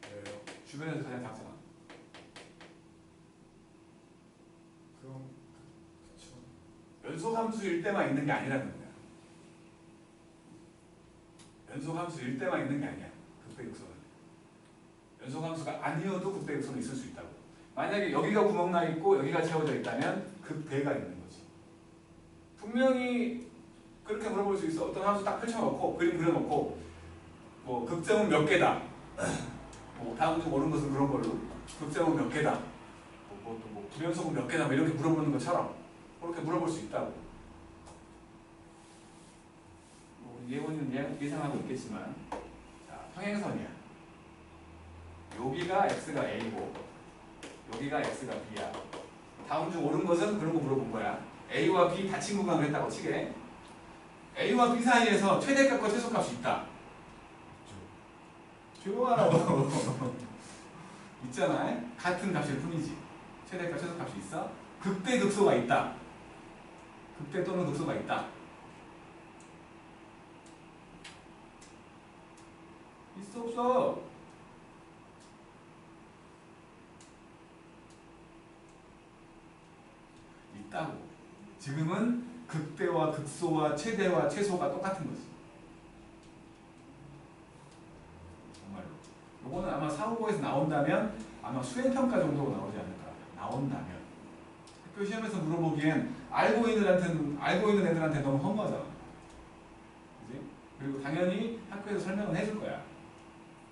아니에요? 주변에서 가장 작잖아. 그럼 그쵸. 연소함수일 때만 있는 게 아니라는 거야. 연소함수일 때만 있는 게 아니야. 극대극소는. 연소함수가 아니어도 극대극소는 있을 수 있다고. 만약에 여기가 구멍 나 있고 여기가 채워져 있다면 극대가 있는 거지. 분명히 그렇게 물어볼 수 있어. 어떤 함수 딱 펼쳐놓고 그림 그려놓고 뭐 극점은 몇 개다. 뭐 다음 중 옳은 것은 그런 걸로 극점은 몇 개다. 뭐 불연속은 몇 개다. 뭐 이렇게 물어보는 것처럼 그렇게 물어볼 수 있다고. 뭐 예원이는 예상하고 있겠지만, 자, 평행선이야. 여기가 x가 a고 여기가 x가 b야. 다음 중 옳은 것은 그런 거 물어본 거야. a와 b 닫힌 구간을 했다고 치게. a와 b 사이에서 최대값과 최소값이 있다. 조용하라고. 있잖아. 같은 값일 뿐이지. 최대값, 최소값이 있어. 극대 극소가 있다. 극대 또는 극소가 있다. 있어 없어? 있다고. 지금은 극대와 극소와 최대와 최소가 똑같은 거지. 정말로. 요거는 아마 사후보에서 나온다면 아마 수행평가 정도로 나오지 않을까. 나온다면. 학교 시험에서 물어보기엔 알고 있는 애들한테 너무 허무하잖아. 그지? 그리고 당연히 학교에서 설명은 해줄 거야.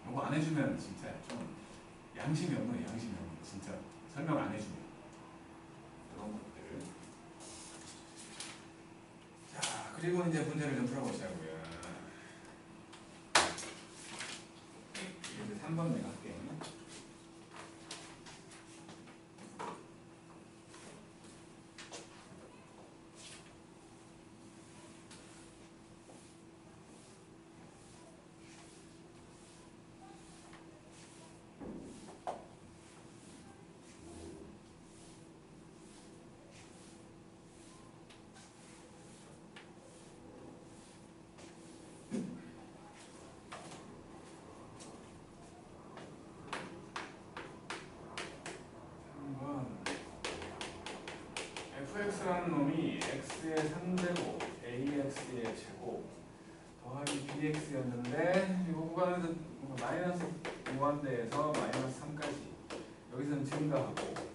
요거 안 해주면 진짜 좀 양심이 없네. 양심이 없네. 진짜 설명 안 해주면. 그런 것들. 자, 그리고 이제 문제를 좀 풀어보자고요. 이제 3번 내가 할게. fx라는 놈이 x의 3제곱, ax의 제곱 더하기 bx였는데 이 구간에서 마이너스 무한대에서 마이너스 3까지 여기서는 증가하고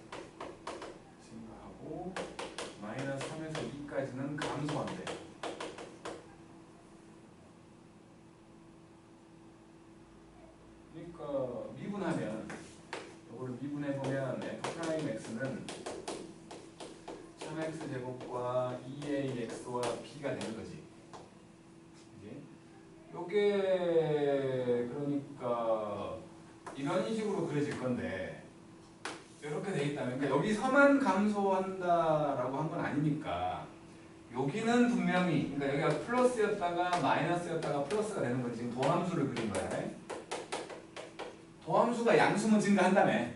마이너스 3에서 2까지는 감소한대. 그러니까 미분하면 이거를 미분해보면 f'x는 3x 제곱과 2ax와 b가 되는 거지. 요게 그러니까 이런 식으로 그려질 건데 이렇게 돼 있다면 그러니까 여기서만 감소한다라고 한 건 아니니까 여기는 분명히 그러니까 여기가 플러스였다가 마이너스였다가 플러스가 되는 거지. 지금 도함수를 그린 거야. 도함수가 양수면 증가한다며.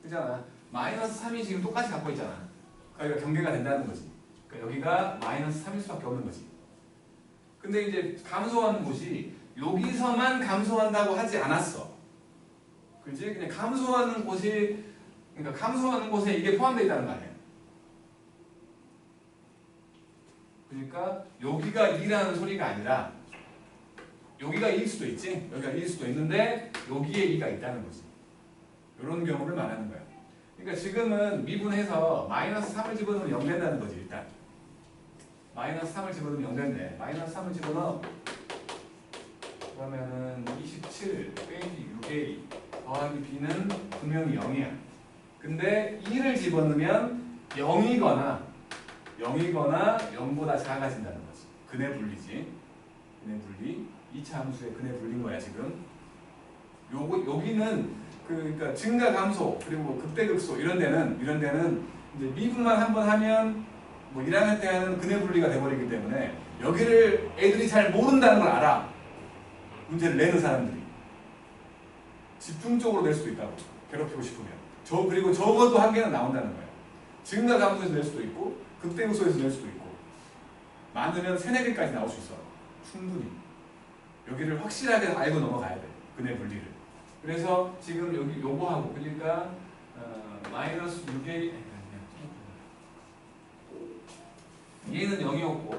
그잖아. 마이너스 3이 지금 똑같이 갖고 있잖아. 그러니까 경계가 된다는 거지. 그러니까 여기가 마이너스 3일 수밖에 없는 거지. 근데 이제 감소하는 곳이 여기서만 감소한다고 하지 않았어. 그렇지? 그냥 감소하는 곳이 그러니까 감소하는 곳에 이게 포함되어 있다는 거 아니야. 그러니까 여기가 2라는 소리가 아니라 여기가 2일 수도 있지. 여기가 2일 수도 있는데 여기에 2가 있다는 거지. 이런 경우를 말하는 거야. 그러니까 지금은 미분해서 마이너스 3을 집어넣으면 0 된다는 거지. 일단 마이너스 3을 집어넣으면 0 된대. 마이너스 3을 집어넣어. 그러면은 27 빼기 6a 더하기 b는 분명히 0이야. 근데 2를 집어넣으면 0이거나 0보다 작아진다는 거지. 근의 분리지. 근의 분리. 2차 함수의 근의 분리인 거야 지금. 여기는 그러니까 증가 감소 그리고 극대 극소 이런 데는 이제 미분만 한번 하면 뭐 1학년 때 하는 근의 분리가 돼버리기 때문에 여기를 애들이 잘 모른다는 걸 알아. 문제를 내는 사람들이 집중적으로 낼 수도 있다고. 괴롭히고 싶으면 그리고 적어도 한 개는 나온다는 거예요. 증가 감소에서 낼 수도 있고 극대 극소에서 낼 수도 있고 많으면 3, 4개까지 나올 수 있어. 충분히 여기를 확실하게 알고 넘어가야 돼. 근의 분리를. 그래서 지금 여기 요거하고 그러니까 마이너스 6a 얘는 0이었고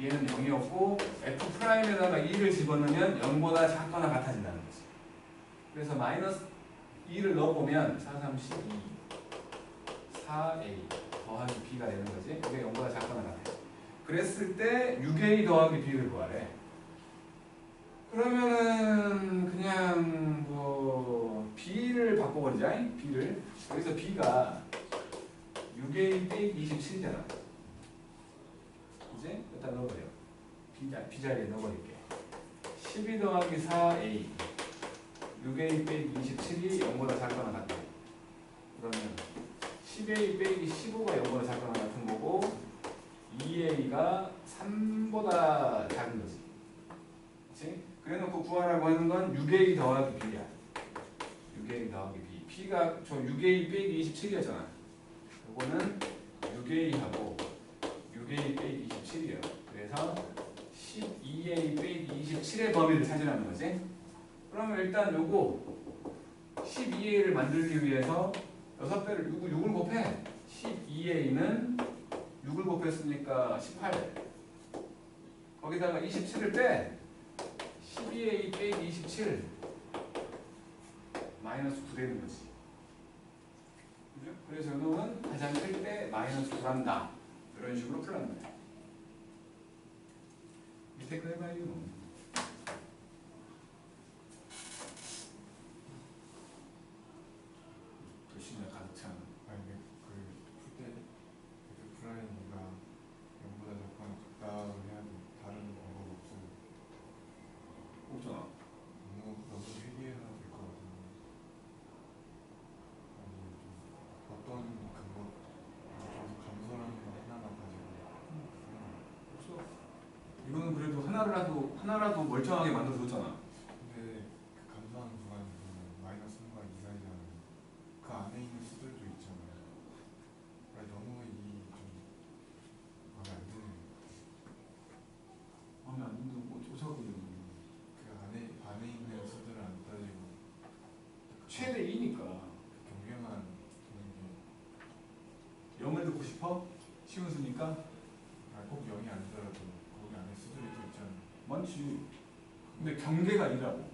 얘는 0이었고 f 프라임에다가 2를 집어넣으면 0보다 작거나 같아진다는 거지. 그래서 마이너스 2를 넣어보면 4, 3, 12 4a 더하기 b가 되는 거지. 이게 0보다 작거나 같아. 그랬을 때 6a 더하기 b를 구하래. 그러면은 그냥 뭐 b를 바꿔버리자. b를. 그래서 b가 6a 빼기 27이잖아. 이제 여기다 넣어버려. b 자리에 넣어버릴게. 12 더하기 4a 6a 빼기 27이 0보다 작거나 같아. 그러면 10a 빼기 15가 0보다 작거나 같은 거고 2a가 3보다 작은 거지. 그치? 그래놓고 구하라고 하는 건 6a 더하기 b야. 6a 더하기 b. b가 저 6a 빼기 27이었잖아. 이거는 6a하고 6a 빼기 27이에요. 그래서 12a 빼기 27의 범위를 찾으라는 거지. 그러면 일단 요거 12a를 만들기 위해서 6배를 6을 곱해. 12a는 6을 곱했으니까 18. 거기다가 27을 빼. 12a 빼기 27 마이너스 9 되는 거지. 그죠? 그래서 요놈은 가장 클 때 마이너스 9란다. 이런 식으로 풀었는 거야. 밑에 거 해봐요. 글씨가 가득 찬. 아니 풀때 F 프라임이가 0보다 작거나 같다고 해야 돼. 다른 방법 없어요. 없잖아. 너무 회귀해야 될 것 같은데. 아니 좀 어떤 근거 감소라는 거 하나만 가지고 없어. 이거는 그래도 하나라도 멀쩡하게 만들어줬잖아. 근데 그 감소하는 구간이 마이너스 3과 2 사이잖아요. 그 안에 있는 수들도 있잖아요. 아니, 너무 이 좀 마음에 안 드네요. 마음에 안 드는 거 어쩌자고. 그 안에 있는 수들은 안 따지고 최대 2니까. 경계만 두는 게 0을 듣고 싶어? 쉬운 수니까? 꼭 0이 아니더라도 거기 안에 수들이 또 있잖아요. 많지. 근데 경계가 아니라고.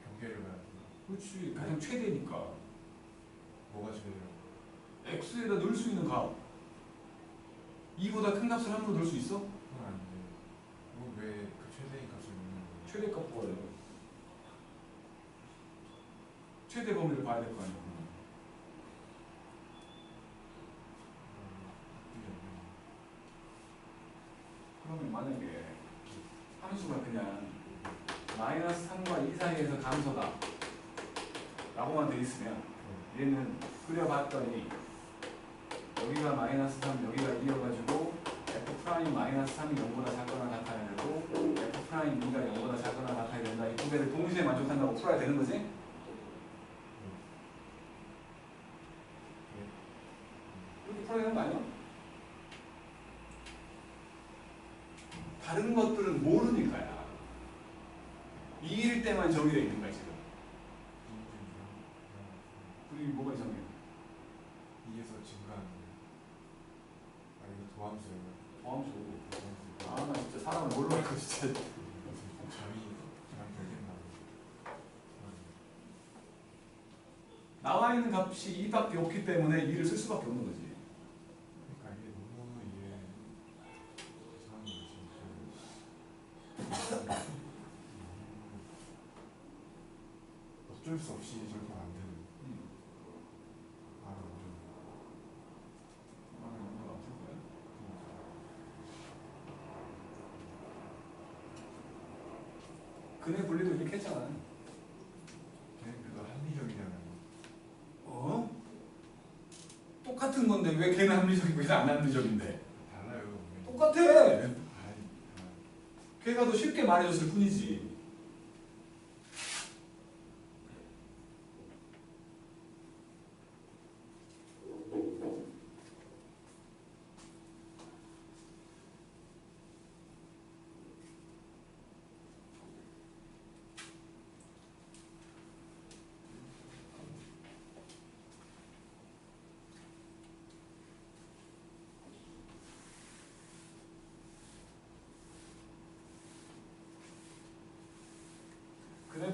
경계를 봐야 돼요. 그렇지. 가장 최대니까. 뭐가 제일이라고? x에다 넣을 수 있는 값. 2보다 큰 값을 함부로 넣을 수 있어? 그건 아닌데 이거 왜 그 최대인 값을 넣는 거예요? 최대 값 구하려. 최대 범위를 봐야 될 거 아니야. 그러면 만약에 함수가 그냥 마이너스 3과 2 사이에서 감소다 라고만 돼 있으면 얘는 그려봤더니 여기가 마이너스 3 여기가 2여가지고 f 프라임 마이너스 3이 0보다 작거나 같아야 되고 f 프라임 2가 0보다 작거나 같아야 된다. 이 두 개를 동시에 만족한다고 풀어야 되는 거지? 이렇게 풀어야 되는 거 아니야? 다른 것들은 모르니까야. 2일 때만 정의되어 있는 거야 지금. 그리고 뭐가 이상해? 2에서 증가하는 아 이거 도함수예요. 도함수. 아 나 진짜 사람을 뭘로 할까 진짜. 잠이 들겠나. 나와 있는 값이 2밖에 없기 때문에 2를 쓸 수밖에 없는 거지. 그러니까 이게 너무 이게 이상한 거지. 어쩔 수 없이 저렇게 만드는. 바로 완전. 그네 분리도 이렇게 했잖아. 걔는 그래도 합리적이잖아요. 어? 똑같은 건데 왜 걔는 합리적이고 얘는 안 합리적인데? 달라요. 똑같아. 아니, 걔가 더 쉽게 말해줬을 뿐이지.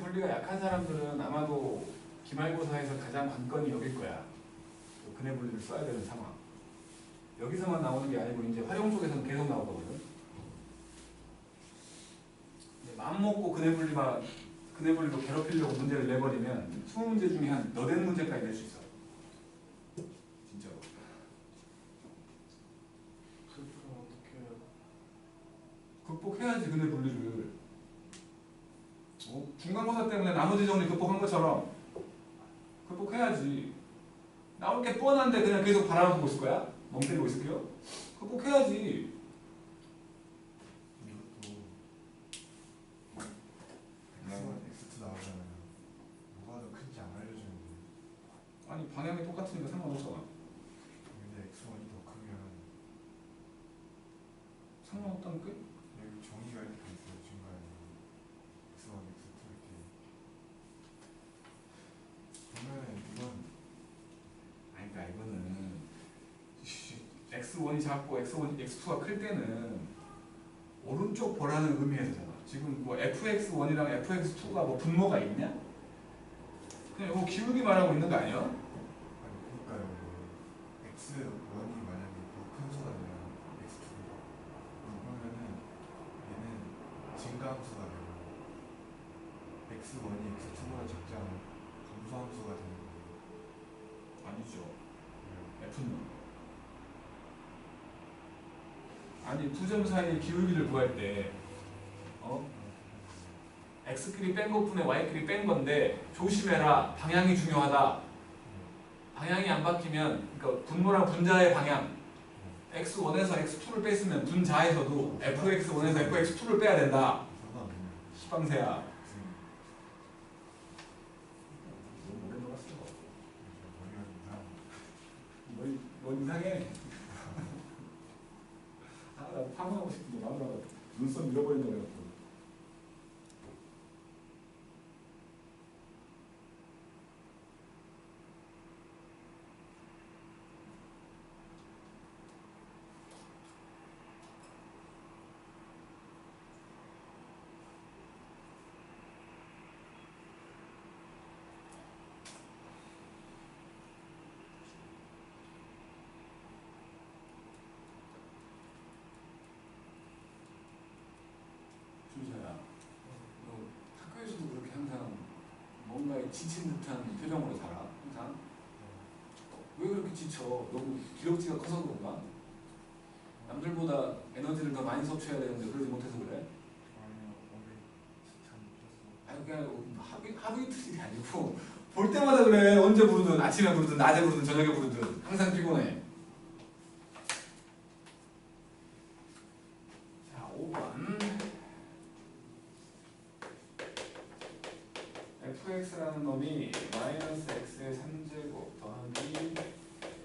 분리가 약한 사람들은 아마도 기말고사에서 가장 관건이 여길 거야. 근해 분리를 써야 되는 상황. 여기서만 나오는 게 아니고 이제 활용 쪽에서는 계속 나오거든. 마음 먹고 근해 분리로 괴롭히려고 문제를 내버리면 20문제 중에 한 너댓 문제까지 낼 수 있어. 진짜로. 그럼 어떻게 해요? 극복해야지 근해 분리를. 중간고사 때문에 나머지 정리 극복한 것처럼 극복해야지. 나올 게 뻔한데 그냥 계속 바라보고 있을 거야? 멍 때리고 있을게요? 극복해야지. 이것도 X1, X2 나오잖아요. 뭐가 더 큰지 안 알려주는데. 아니 방향이 똑같으니까 상관없잖아. 근데 X1이 더 크면 상관없다는 게? 여기 정의가 이렇게 돼 있어요. 중간에 X1, X2 이렇게 보면은 이건 아니 그러니까 이거는 X1이 작고 X2가 클 때는 오른쪽 보라는 의미에서잖아. 지금 뭐 FX1이랑 FX2가 뭐 분모가 있냐? 그냥 이거 기울기 말하고 있는 거 아니야? 아니 그러니까요. X1이 만약에 더 큰 수가 되면 X2가 그러면은 얘는 증가함수가 되고 X1이 X2보다 작지 않은 감소함수가 되는 거예요. 아니죠. 네. F는 아니 두 점 사이의 기울기를 구할 때 X끼리 뺀 것분에 Y끼리 뺀 건데 조심해라. 방향이 중요하다. 방향이 안 바뀌면 그러니까 분모랑 분자의 방향 X1에서 X2를 뺐으면 분자에서도 FX1에서 FX2를 빼야 된다. 상관없네요. 시방새야. 너무 오래 놀았어. 머리가 이상. 뭐 이상해. 나 파마하고 싶은데 마누라가 눈썹 밀어버린다고 해갖고. 준서야, 너 학교에서도 그렇게 항상 뭔가에 지친 듯한 표정으로 살아? 항상? 왜 그렇게 지쳐? 너무 기럭지가 커서 그런가? 남들보다 에너지를 더 많이 섭취해야 되는데 그러지 못해서 그래? 아니요, 오늘 참 pis어. 아니 그냥 하루 이틀이 아니고 볼 때마다 그래. 언제 부르든 아침에 부르든 낮에 부르든 저녁에 부르든 항상 피곤해. 자 5번 fx라는 놈이 마이너스 x의 3제곱 더하기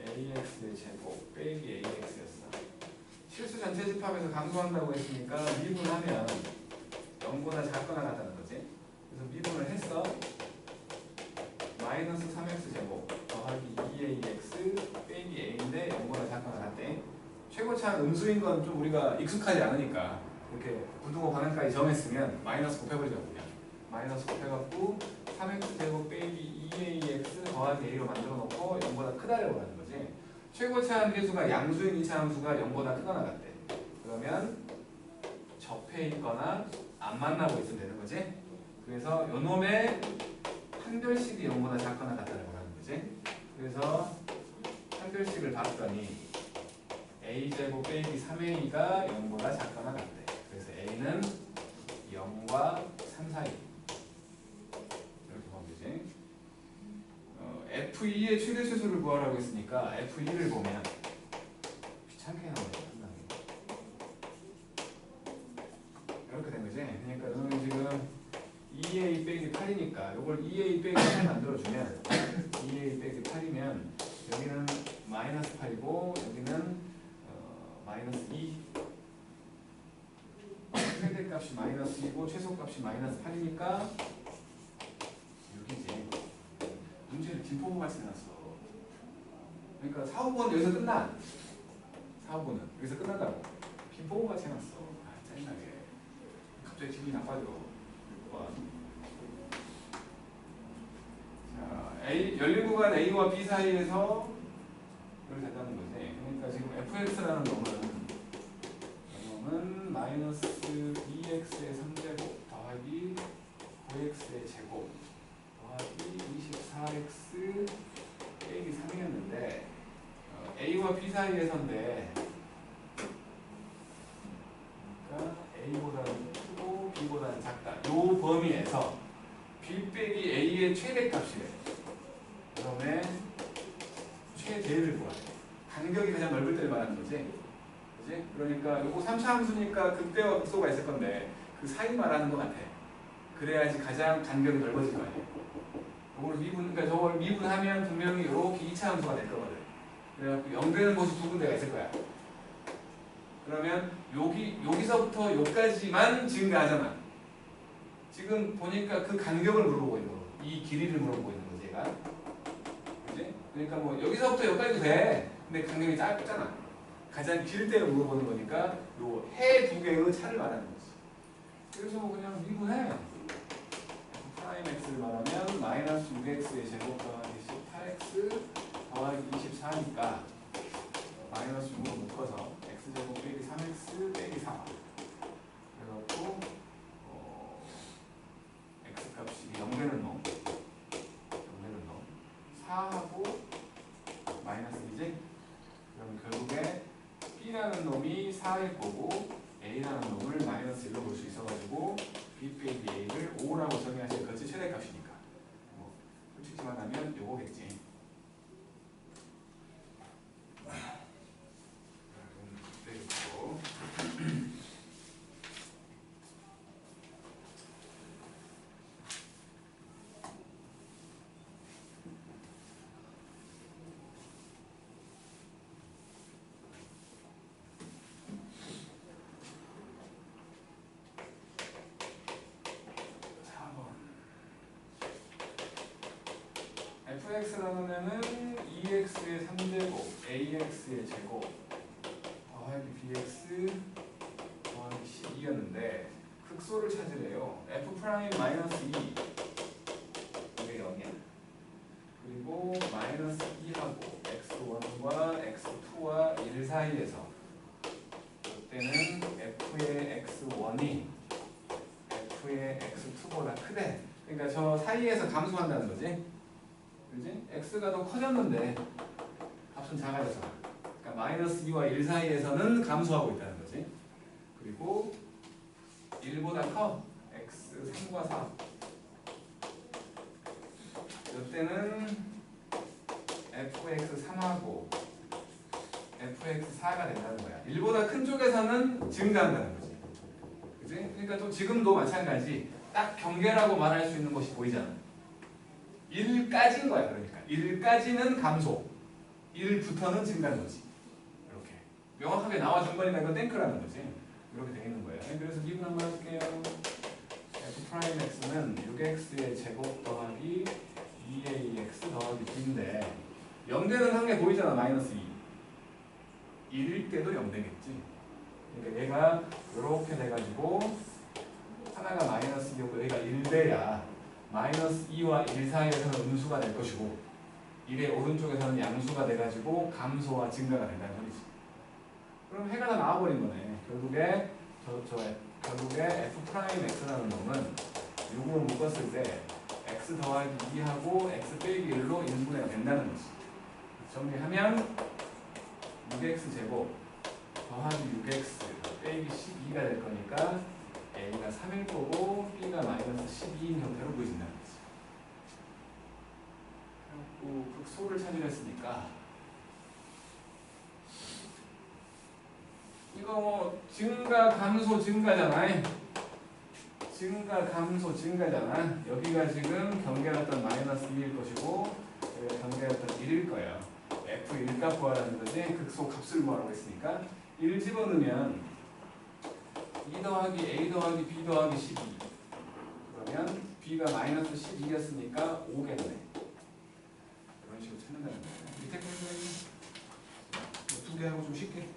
ax의 제곱 빼기 ax였어. 실수 전체 집합에서 강조한다고 했으니까 미분하면 0보다 작거나 같다는 거지. 그래서 미분을 했어. 마이너스 3x 제곱 더하기 2ax 빼기 a인데 0보다 작거나 같대. 최고차는 음수인 건 좀 우리가 익숙하지 않으니까 이렇게 부등호 방향까지 정했으면 마이너스 곱해버리자 그냥. 마이너스 곱해갖고 3x 제곱 빼기 2ax 더하기 a로 만들어 놓고 0보다 크다라고 하는 거지. 최고차한 계수가 양수인 이차함수가 0보다 크거나 같대. 그러면 접해 있거나 안 만나고 있으면 되는 거지. 그래서 요 놈의 한별식이 0보다 작거나 같다라고 하는 거지. 그래서 한별식을 봤더니 a제곱 빼기 3a가 0보다 작거나 같대. 그래서 a는 0과 3 사이. 이렇게 보면 되지. F2의 최대 최소를 구하라고 했으니까 F2를 보면 귀찮게 나오네. 상당히. 이렇게 된 거지. 그러니까 너는 지금 2a 빼기 8이니까 이걸 2a 빼기 8 만들어주면 2a 빼기 8이면 여기는 마이너스 8이고 여기는 마이너스 2. 최대값이 마이너스 2고 최소값이 마이너스 8이니까 6이지. 문제를 김포부 같이 해놨어. 그러니까 4, 5번 여기서 끝나. 4, 5번은 여기서 끝난다고. 김포부 같이 해놨어. 아, 짜증나게. 갑자기 기분이 나빠져. 6번. 열린 구간 A와 B 사이에서 이렇게 된다는 거지. 그러니까 지금 fx라는 놈은 마이너스 2x의 3제곱 더하기 9x의 제곱 더하기 24x 빼기 3이었는데 A와 B 사이에서인데 그러니까 A보다는 크고 B보다는 작다. 요 범위에서 B 빼기 A의 최대값이래. 그다음에 최대를 구하래. 간격이 가장 넓을 때를 말하는 거지. 그지? 그러니까 요거 3차 함수니까 극대와 극소가 있을 건데 그 사이 말하는 것 같아. 그래야지 가장 간격이 넓어질 거 아니야. 요걸 그러니까 저걸 미분하면 분명히 이렇게 2차 함수가 될 거거든. 그래갖고 0되는 곳이 두 군데가 있을 거야. 그러면 여기서부터 여기까지만 증가하잖아. 지금 보니까 그 간격을 물어보고 있는 거고, 이 길이를 물어보고 있는 거지, 얘가. 그지? 그러니까 뭐 여기서부터 여기까지도 돼. 근데 간격이 짧잖아. 가장 길 때를 물어보는 거니까 요 해 두 개의 차를 말하는 거지. 그래서 그냥 미분해. 프라임 x를 말하면 마이너스 6x의 제곱 더하기 18x 더하기 24니까 마이너스 6으로 묶어서 x제곱 빼기 3x 빼기 4 그래갖고 x값이 0되는 놈 4하고 마이너스이지? 그럼 결국에 b라는 놈이 4일 거고 a라는 놈을 마이너스 1로 볼 수 있어가지고 b 빼기 a를 5라고 정의하시면 그것이 최대값이니까 뭐 솔직히 말하면 요거겠지. 되겠고 fx라는 애는 2x의 3제곱 ax의 제곱 더하기 bx 더하기 12였는데 극소를 찾으래요. f 프라임 마이너스 2 이게 0이야. 그리고 마이너스 2하고 x1과 x2와 1 사이에서 이때는 f의 x1이 f의 x2보다 크대. 그러니까 저 사이에서 감소한다는 거지. 그지? x가 더 커졌는데 값은 작아져서 그러니까 마이너스 2와 1 사이에서는 감소하고 있다는 거지. 그리고 1보다 커 x 3과 4 이때는 fx3하고 fx4가 된다는 거야. 1보다 큰 쪽에서는 증가한다는 거지. 그지? 그러니까 또 지금도 마찬가지 딱 경계라고 말할 수 있는 것이 보이잖아. 1까지인 거야. 그러니까 1까지는 감소 1부터는 증가인 거지. 이렇게 명확하게 나와준 거니까 이건 땡크라는 거지. 이렇게 되어 있는 거예요. 그래서 미분 한번 해볼게요. f'x는 6x의 제곱 더하기 2ax 더하기 b인데 0되는 한 개 보이잖아. 마이너스 2 1일 때도 0되겠지. 그러니까 얘가 이렇게 돼가지고 하나가 마이너스 2고 얘가 1돼야 마이너스 2와 1 사이에서는 음수가 될 것이고 1의 오른쪽에서는 양수가 돼가지고 감소와 증가가 된다는 소리지. 그럼 해가 다 나와버린 거네. 결국에 결국에 f 프라임 x라는 놈은 6으로 묶었을 때 x 더하기 2하고 x 빼기 1로 인분해가 된다는 거지. 정리하면 6x 제곱 더하기 6x 빼기 12가 될 거니까 a가 3일 거고 b가 마이너스 12인 형태로 보여진다는 거지. 그리고 극소를 찾으려 했으니까 이거 뭐 증가 감소 증가잖아. 증가 감소 증가잖아. 여기가 지금 경계했던 마이너스 2일 것이고 여기가 경계했던 1일 거예요. f1 값 구하라는 거지. 극소 값을 구하라고 했으니까 1 집어넣으면 2 더하기 a 더하기 b 더하기 12 그러면 b가 마이너스 12였으니까 5겠네. 이런 식으로 찾는다는 거예요. 밑에 두 개 하고 좀 쉽게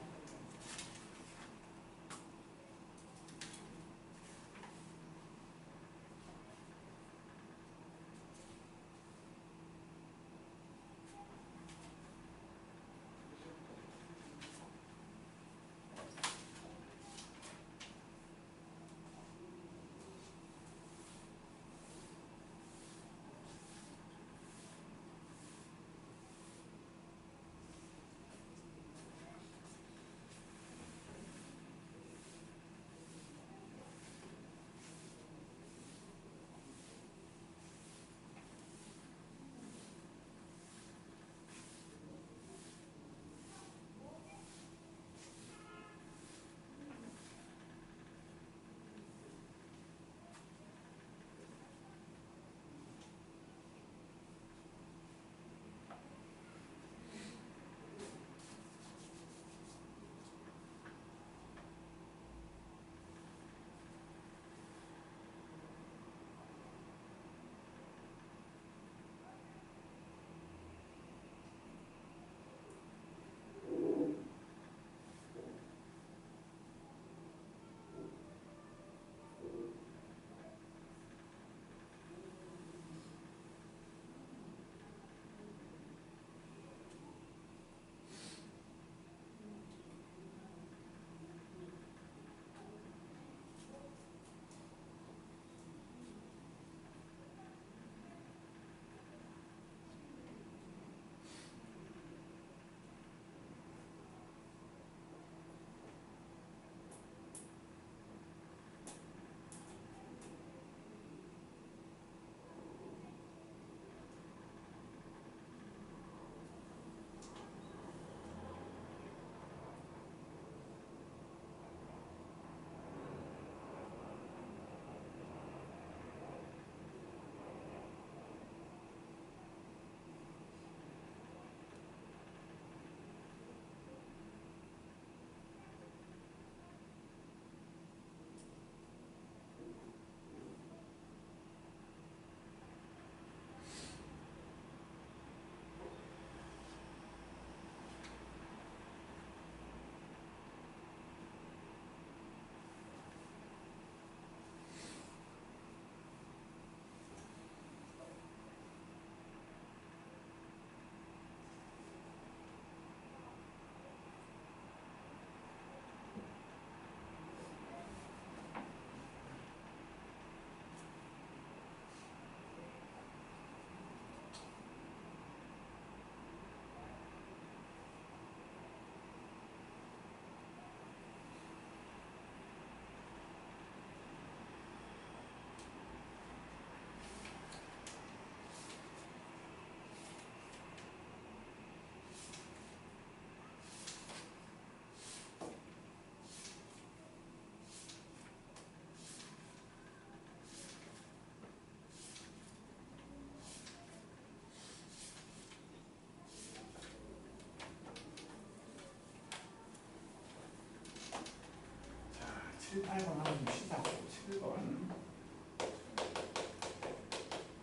7, 8번 하나 좀 쉬자고. 7번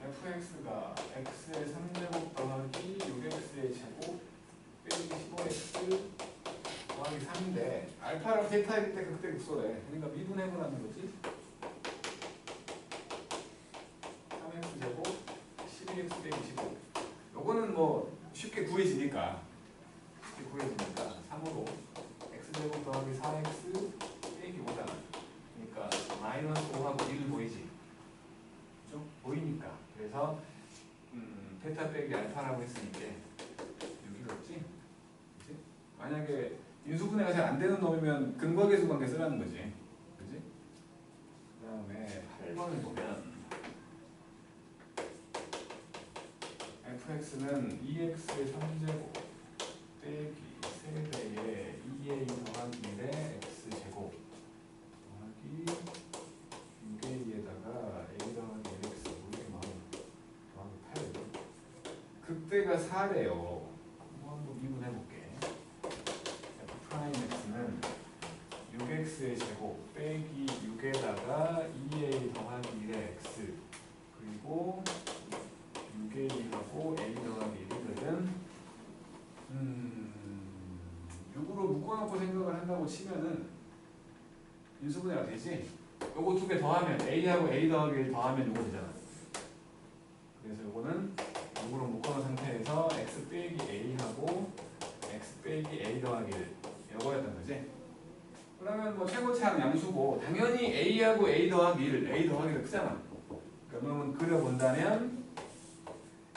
fx가 x의 3제곱 더하기 6x의 제곱 빼기 15x 더하기 3인데 알파랑 베타일 때 극대 극소래. 그러니까 미분해보라는 거지. 3x 제곱 12x 빼기 15. 요거는 뭐 쉽게 구해지니까 3으로 x제곱 더하기 4x 빼기 5잖아. 그러니까 마이너스 5하고 1 보이지? 그죠? 보이니까. 그래서 베타 빼기 알파라고 했으니까 6이겠지? 그치? 만약에 인수분해가 잘 안 되는 놈이면 근거계수 관계 쓰라는 거지. 그지? 그 다음에 8번을 보면 fx는 2x의 3제곱 빼기 세배의 2a 더하기 1의 x제곱 더하기 6a에다가 a 더하기 1x 이렇게 더하기 8. 극대가 4래요. 한번 미분해볼게. f'x는 6x의 제곱 빼기 6에다가 2a 더하기 1의 x 그리고 6a하고 a 더하기 1이거든. 6으로 묶어놓고 생각을 한다고 치면은 인수분해가 되지? 요거 두 개 더하면 a하고 a 더하기 1 더하면 요거 되잖아. 그래서 요거는 6으로 묶어놓은 상태에서 x 빼기 a하고 x 빼기 a 더하기 1 요거였던 거지? 그러면 뭐 최고차항 양수고 당연히 a하고 a 더하기 1, a 더하기 1 크잖아. 그러면 그려본다면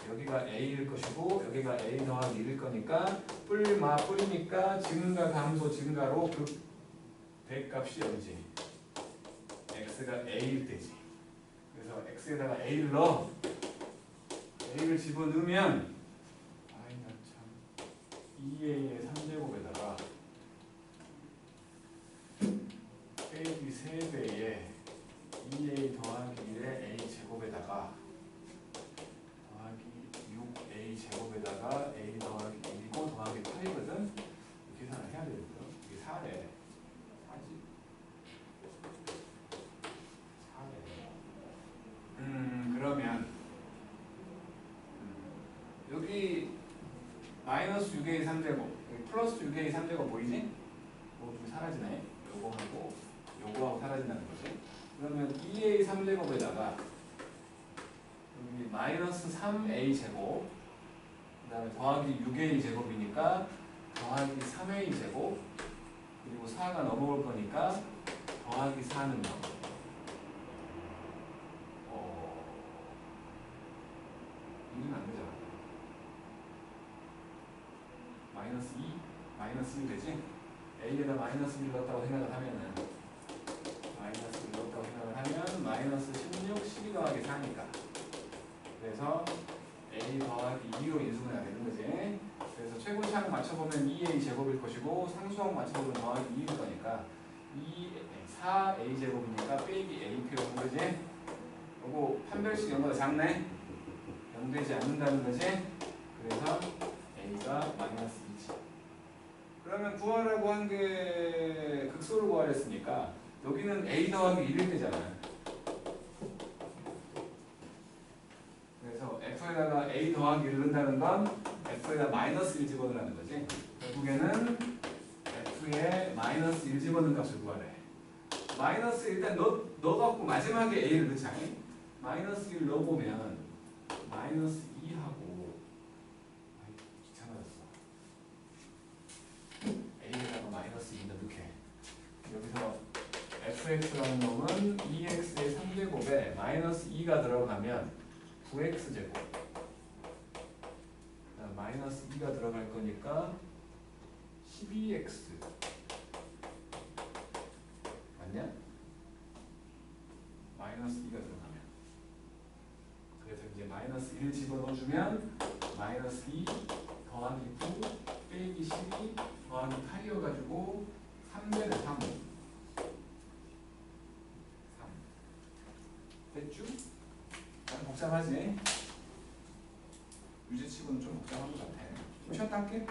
여기가 a일 것이고 여기가 a 더하기 1일 거니까 뿌리니까 증가 감소 증가로 그 대값이 여기지. x가 a일 때지. 그래서 x에다가 a를 넣어. a를 집어넣으면 아이나 참 2a의 3제곱에다가 빼기 3배의 2a 더하기 1의 a 제곱에다가 더하기 6a 제곱에다가 a 더하기 1이고 더하기 8이거든. 계산을 해야 되거든. 이게 4래. 4지. 4래. 그러면 여기 마이너스 6a 3제곱 여기 플러스 6a 3제곱 보이지? 좀 사라지네. 요거하고 요거하고 사라진다는 거지. 그러면 2a 3제곱에다가 여기 마이너스 3a 제곱 그 다음에 더하기 6a 제곱이니까 더하기 3a 제곱 그리고 4가 넘어올 거니까 더하기 4는 0. 이는 안 되잖아. 마이너스 2, 마이너스 1 되지? a에다 마이너스 1 넣었다고 생각을 하면은 마이너스 1 넣었다고 생각을 하면 마이너스 16, 12 더하기 4니까 그래서 a 더하기 2로 인수분해가 되는 거지. 그래서 최고차항 맞춰보면 2a 제곱일 것이고 상수항 맞춰보면 더하기 2일 거니까 4a 제곱이니까 빼기 a 표현 거지. 요거 판별식 0보다 작네. 0 되지 않는다는 거지. 그래서 a가 마이너스 2지. 그러면 구하라고 한 게 극소를 구하랬으니까 여기는 a 더하기 1일 때잖아. 그래서 f에다가 a 더하기 1을 넣는다는 건 f에다 마이너스 1 집어넣으라는 거지. 결국에는 f에 마이너스 1 집어넣는 값을 구하래. 마이너스 일단 넣어갖고 마지막에 a를 넣자. 마이너스 1 넣어보면 마이너스 2하고 귀찮아졌어. a에다가 마이너스 2 넣게. 여기서 fx라는 놈은 2x의 3제곱에 마이너스 2가 들어가면 9x제곱 마이너스 2가 들어갈 거니까 12x 맞냐? 마이너스 2가 들어가면 그래서 이제 마이너스 1 집어넣어주면 마이너스 2 더하기 9 빼기 12 더하기 8이어가지고 3배는 3 됐죠? 복잡하지? 유제치고는 좀 복잡한 것 같아. 좀 쉬었다 할게.